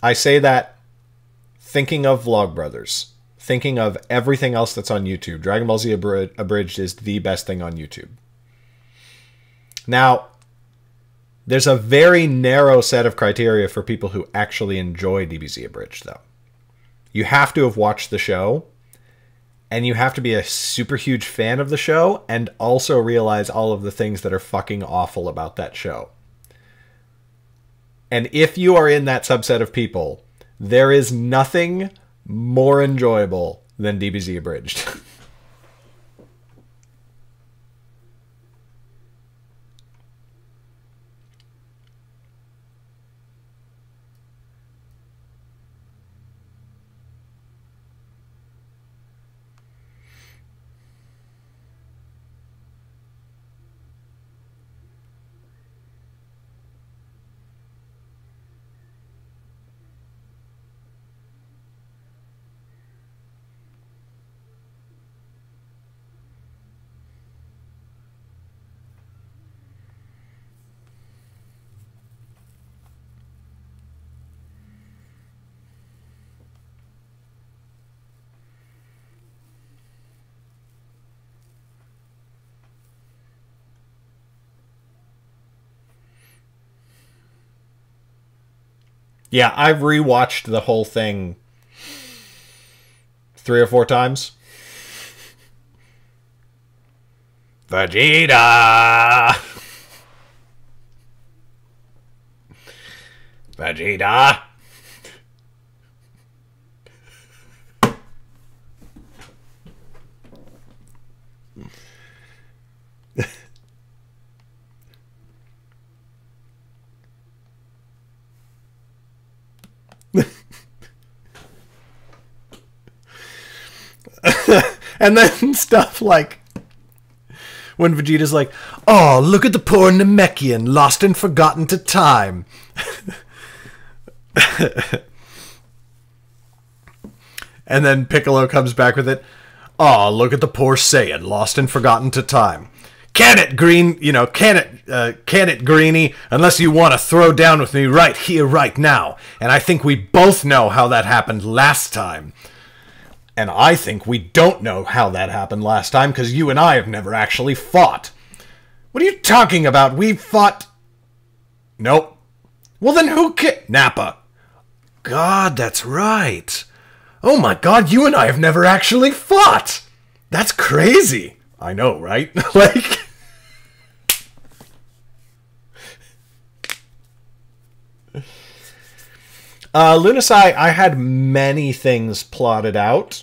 I say that thinking of Vlogbrothers, thinking of everything else that's on YouTube. Dragon Ball Z Abridged is the best thing on YouTube. Now, there's a very narrow set of criteria for people who actually enjoy DBZ Abridged, though. You have to have watched the show, and you have to be a super huge fan of the show, and also realize all of the things that are fucking awful about that show. And if you are in that subset of people, there is nothing more enjoyable than DBZ Abridged. Yeah, I've rewatched the whole thing 3 or 4 times. Vegeta! Vegeta! And then stuff like when Vegeta's like, "Oh, look at the poor Namekian, lost and forgotten to time." And then Piccolo comes back with it, "Oh, look at the poor Saiyan, lost and forgotten to time. Can it, Greenie, unless you want to throw down with me right here, right now. And I think we both know how that happened last time. And I think we don't know how that happened last time, because you and I have never actually fought." "What are you talking about? We fought..." "Nope." "Well, then who Nappa." "God, that's right. Oh my god, you and I have never actually fought. That's crazy." "I know, right?" Like... Lunasai, I had many things plotted out.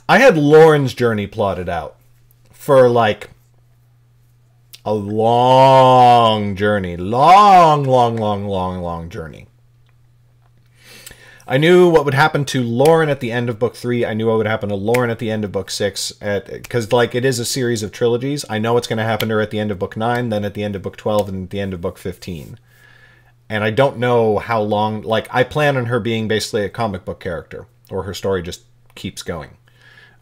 I had Lauren's journey plotted out for, like, a long journey. Long journey. I knew what would happen to Lauren at the end of book 3. I knew what would happen to Lauren at the end of book 6. Because, like, it is a series of trilogies. I know what's going to happen to her at the end of book 9, then at the end of book 12, and at the end of book 15. And I don't know how long... Like, I plan on her being basically a comic book character, or her story just keeps going.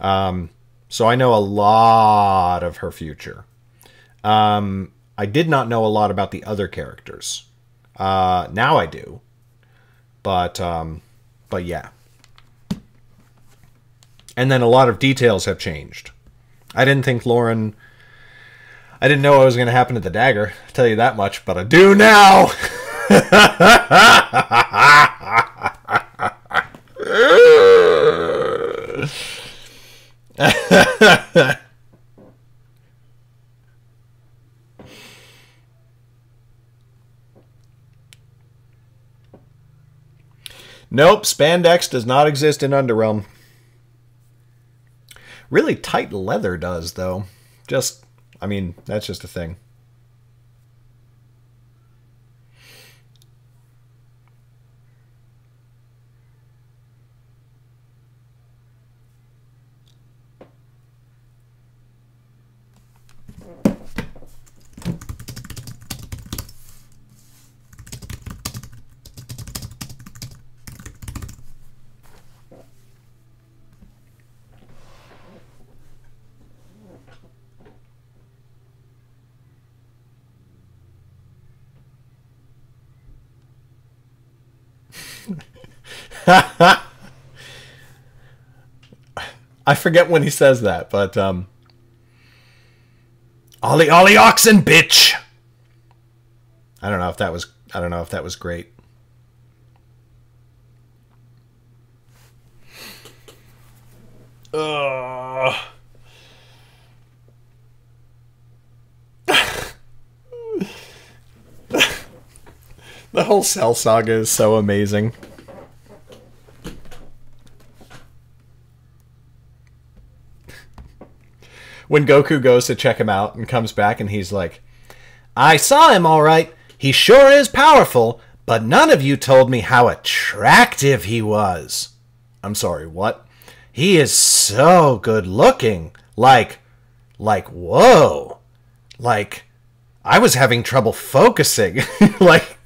So I know a lot of her future. I did not know a lot about the other characters. Now I do. But yeah. And then a lot of details have changed. I didn't think Lauren... I didn't know what was going to happen to the dagger, I'll tell you that much, but I do now! Nope, spandex does not exist in Underrealm. Really tight leather does, though. Just, I mean, that's just a thing. I forget when he says that, but Ollie Ollie oxen, bitch. I don't know if that was great. The whole Cell saga is so amazing. When Goku goes to check him out and comes back and he's like, I saw him all right. He sure is powerful, but none of you told me how attractive he was. I'm sorry, what? He is so good looking. Like, whoa. Like, I was having trouble focusing. Like,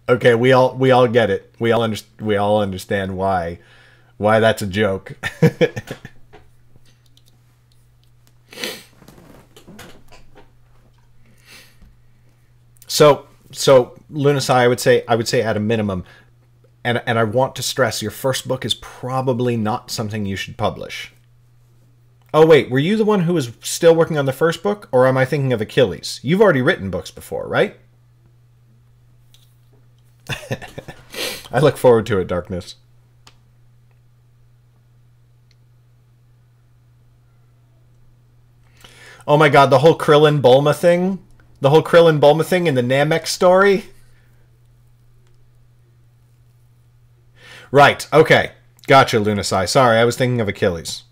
okay, we all get it. We all understand why that's a joke. So Lunasai, I would say at a minimum, and I want to stress, your first book is probably not something you should publish. Oh wait, were you the one who was still working on the first book, or am I thinking of Achilles? You've already written books before, right? I look forward to it, Darkness. Oh my god, the whole Krillin Bulma thing? The whole Krillin Bulma thing in the Namek story? Right, okay. Gotcha, Lunasai. Sorry, I was thinking of Achilles.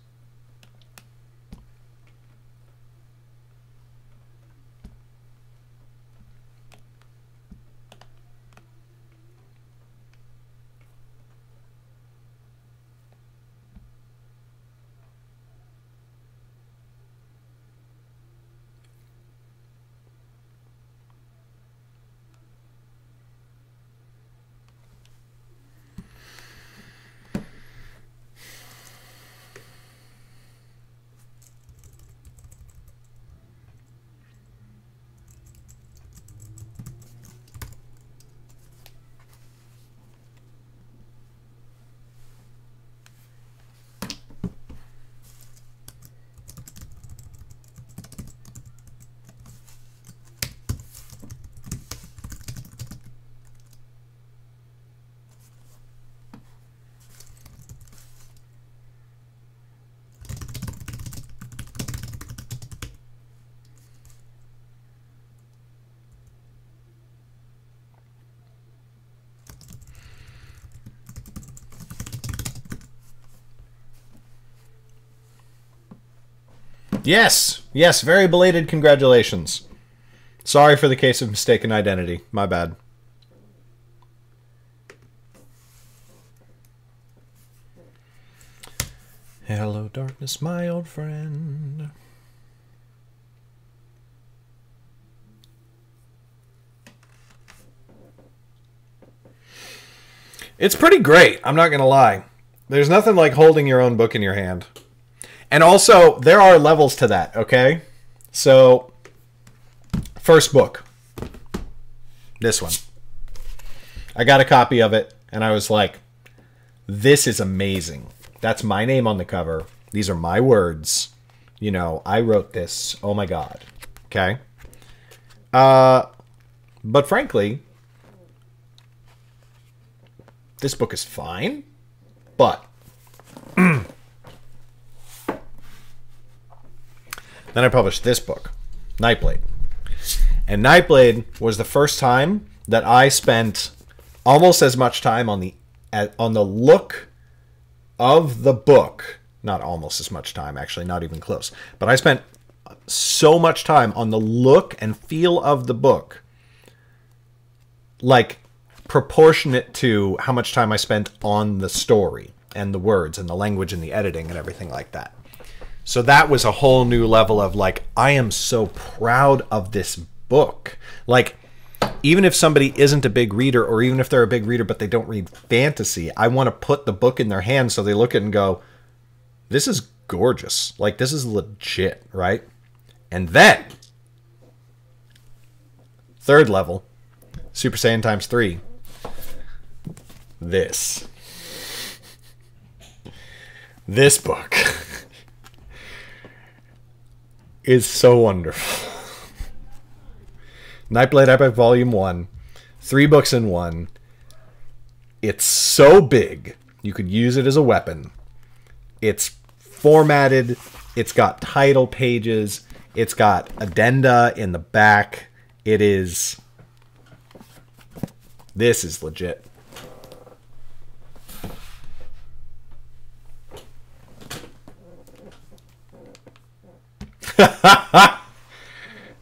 Yes, yes, very belated congratulations. Sorry for the case of mistaken identity. My bad. Hello, darkness, my old friend. It's pretty great, I'm not going to lie. There's nothing like holding your own book in your hand. And also, there are levels to that, okay? So, first book. This one. I got a copy of it, and I was like, this is amazing. That's my name on the cover. These are my words. You know, I wrote this. Oh my god. Okay? But frankly, this book is fine, but then I published this book, Nightblade. And Nightblade was the first time that I spent almost as much time on the look of the book. Not almost as much time, actually, not even close. But I spent so much time on the look and feel of the book, like proportionate to how much time I spent on the story and the words and the language and the editing and everything like that. So that was a whole new level of like, I am so proud of this book. Like, even if somebody isn't a big reader, or even if they're a big reader but they don't read fantasy, I want to put the book in their hands so they look at it and go, this is gorgeous. Like, this is legit, right? And then, third level, Super Saiyan times 3. This book is so wonderful. Nightblade Epic Volume 1. 3 books in one. It's so big, you could use it as a weapon. It's formatted. It's got title pages. It's got addenda in the back. It is... This is legit.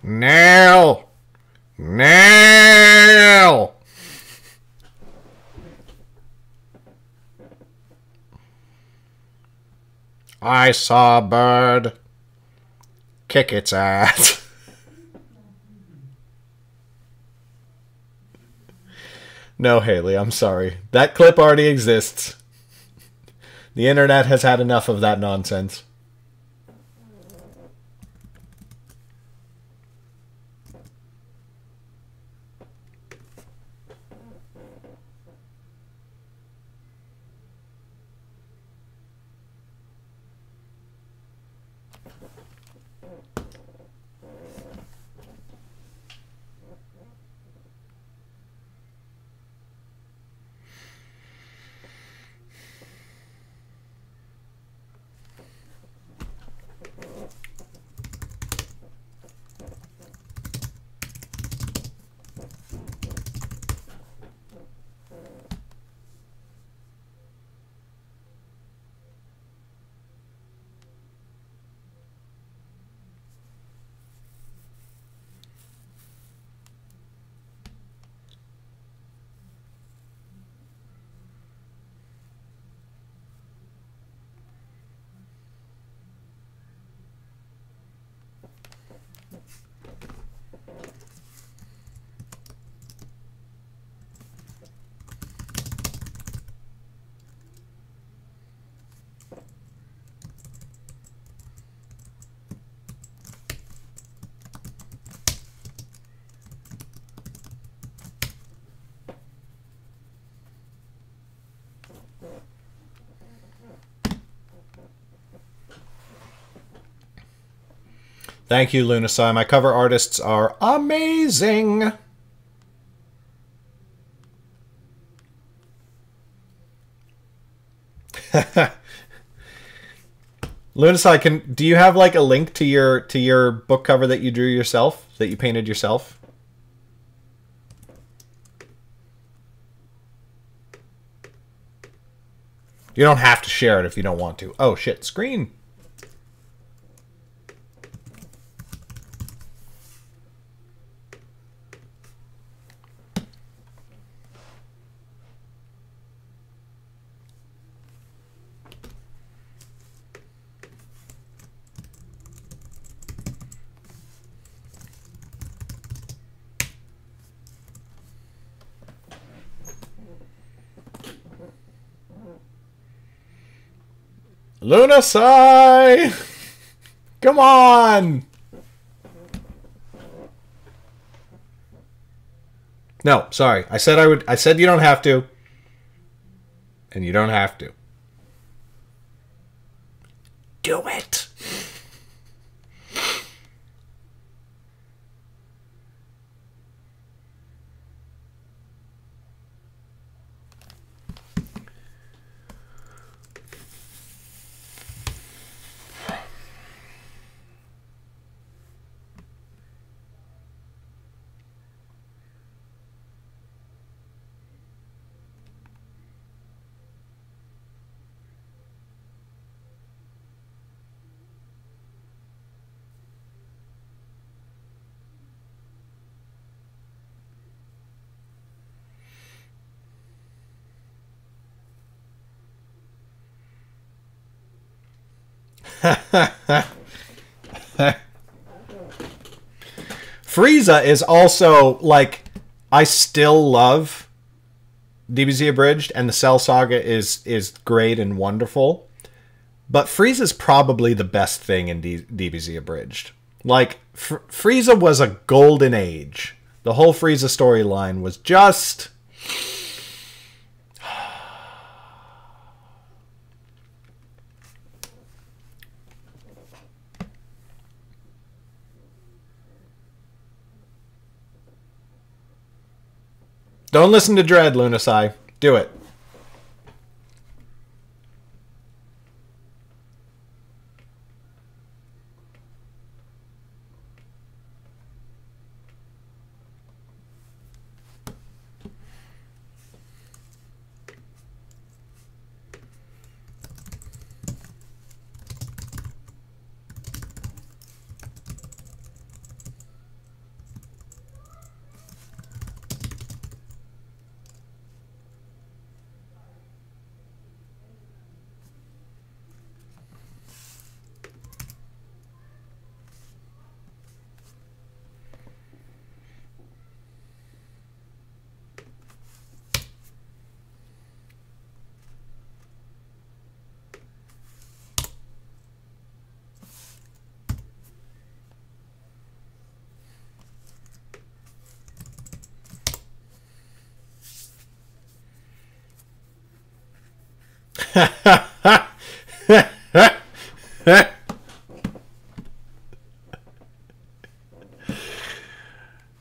Nail! Nail! I saw a bird kick its ass. No, Haley, I'm sorry. That clip already exists. The internet has had enough of that nonsense. Thank you, Lunasai. My cover artists are amazing. Lunasai, do you have like a link to your book cover that you drew yourself, that you painted yourself? You don't have to share it if you don't want to. Oh shit, screen. Lunasai! Come on! No, sorry. I said I would. I said you don't have to. And you don't have to. Do it! Frieza is also, like, I still love DBZ Abridged, and the Cell Saga is great and wonderful, but Frieza's probably the best thing in DBZ Abridged. Like, Frieza was a golden age. The whole Frieza storyline was just... Don't listen to Dread, Lunasai. Do it.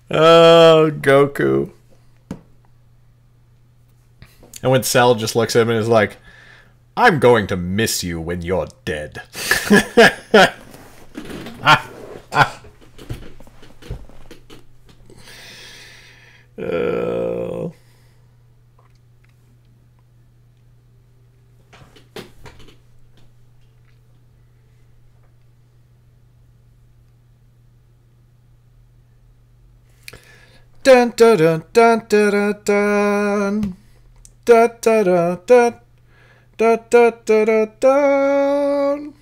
Oh, Goku. And when Cell just looks at him and is like, I'm going to miss you when you're dead. Oh. Dun dun dun dun dun dun dun dun dun dun dun dun dun dun.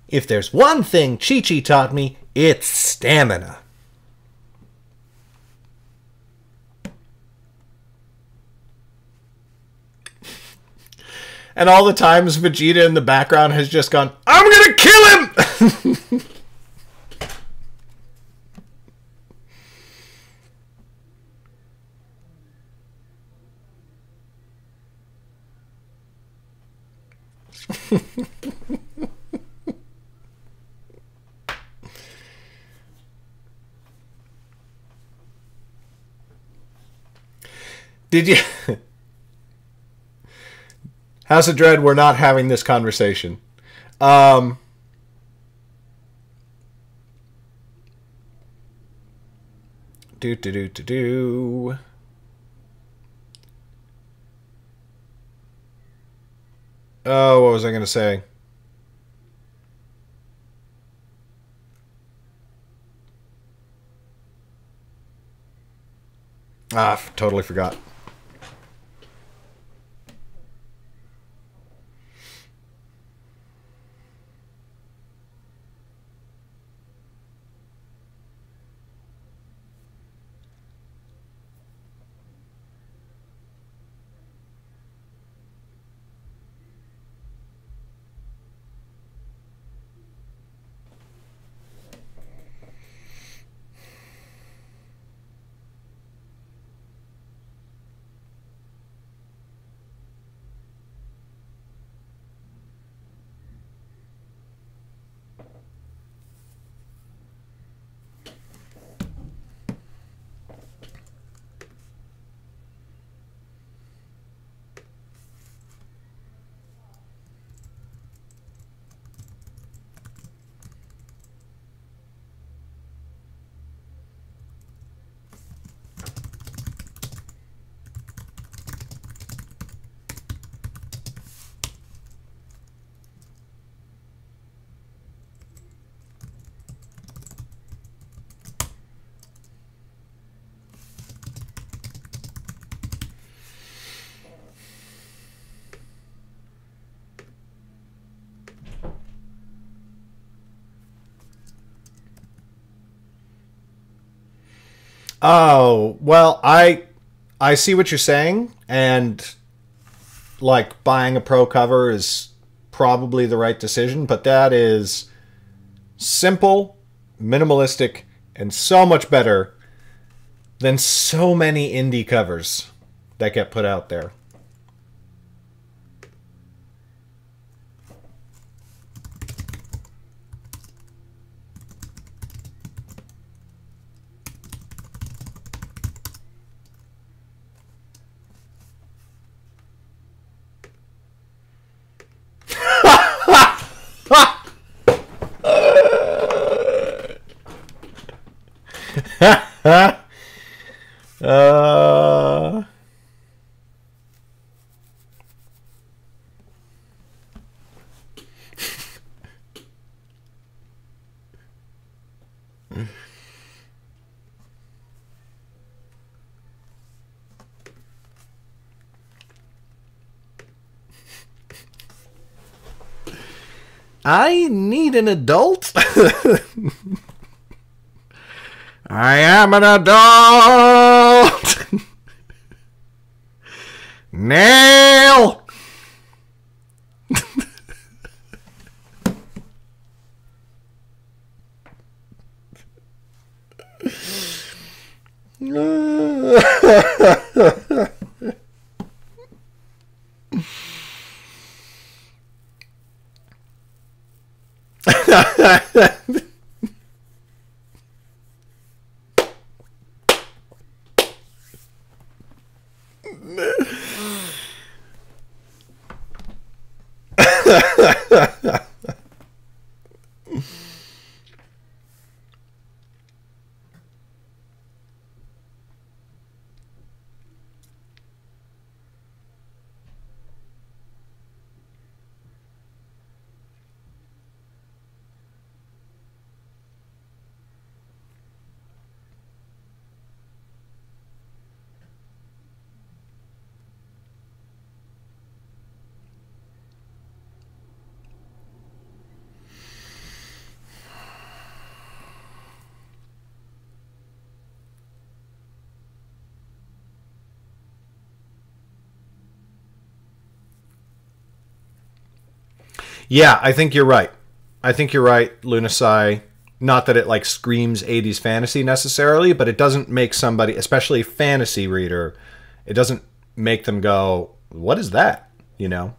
If there's one thing Chi-Chi taught me, it's stamina. And all the times Vegeta in the background has just gone, I'm gonna kill him! Did you... House of Dread, we're not having this conversation. Do. Oh, what was I going to say? Ah, totally forgot. Oh, well, I see what you're saying, and like buying a pro cover is probably the right decision, but that is simple, minimalistic, and so much better than so many indie covers that get put out there. uh, I need an adult. I am an adult. Nail. Yeah, I think you're right. I think you're right, Lunasai. Not that it like screams 80s fantasy necessarily, but it doesn't make somebody, especially a fantasy reader, it doesn't make them go, "What is that?" You know?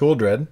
Cool, Dread.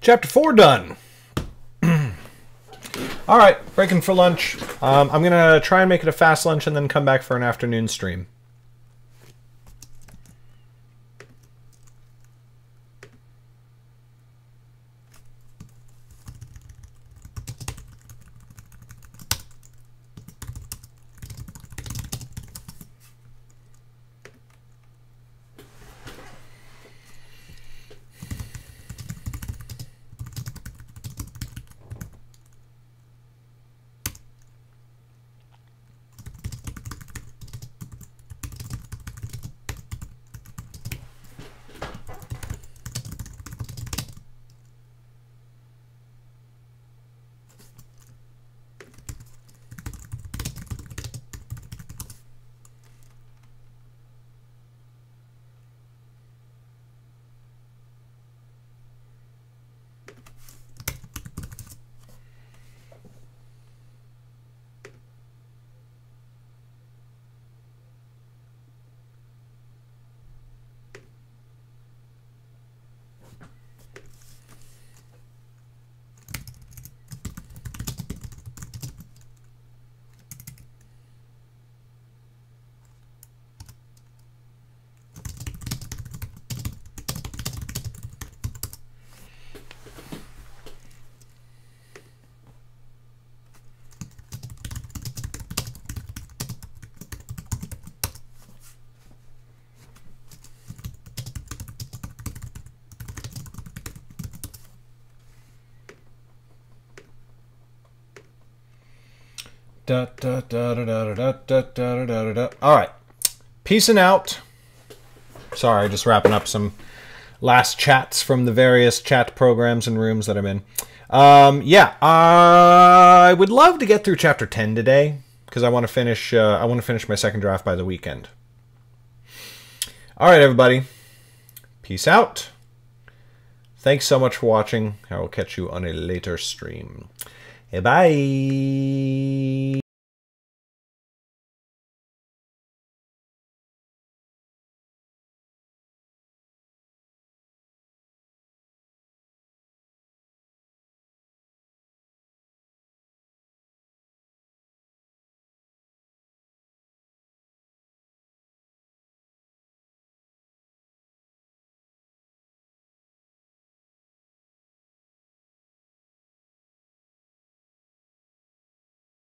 Chapter 4 done. All right, breaking for lunch. I'm going to try and make it a fast lunch and then come back for an afternoon stream. All right, peacing out. Sorry, just wrapping up some last chats from the various chat programs and rooms that I'm in. Yeah, I would love to get through chapter 10 today because I want to finish. I want to finish my second draft by the weekend. All right, everybody, peace out. Thanks so much for watching. I will catch you on a later stream. Bye.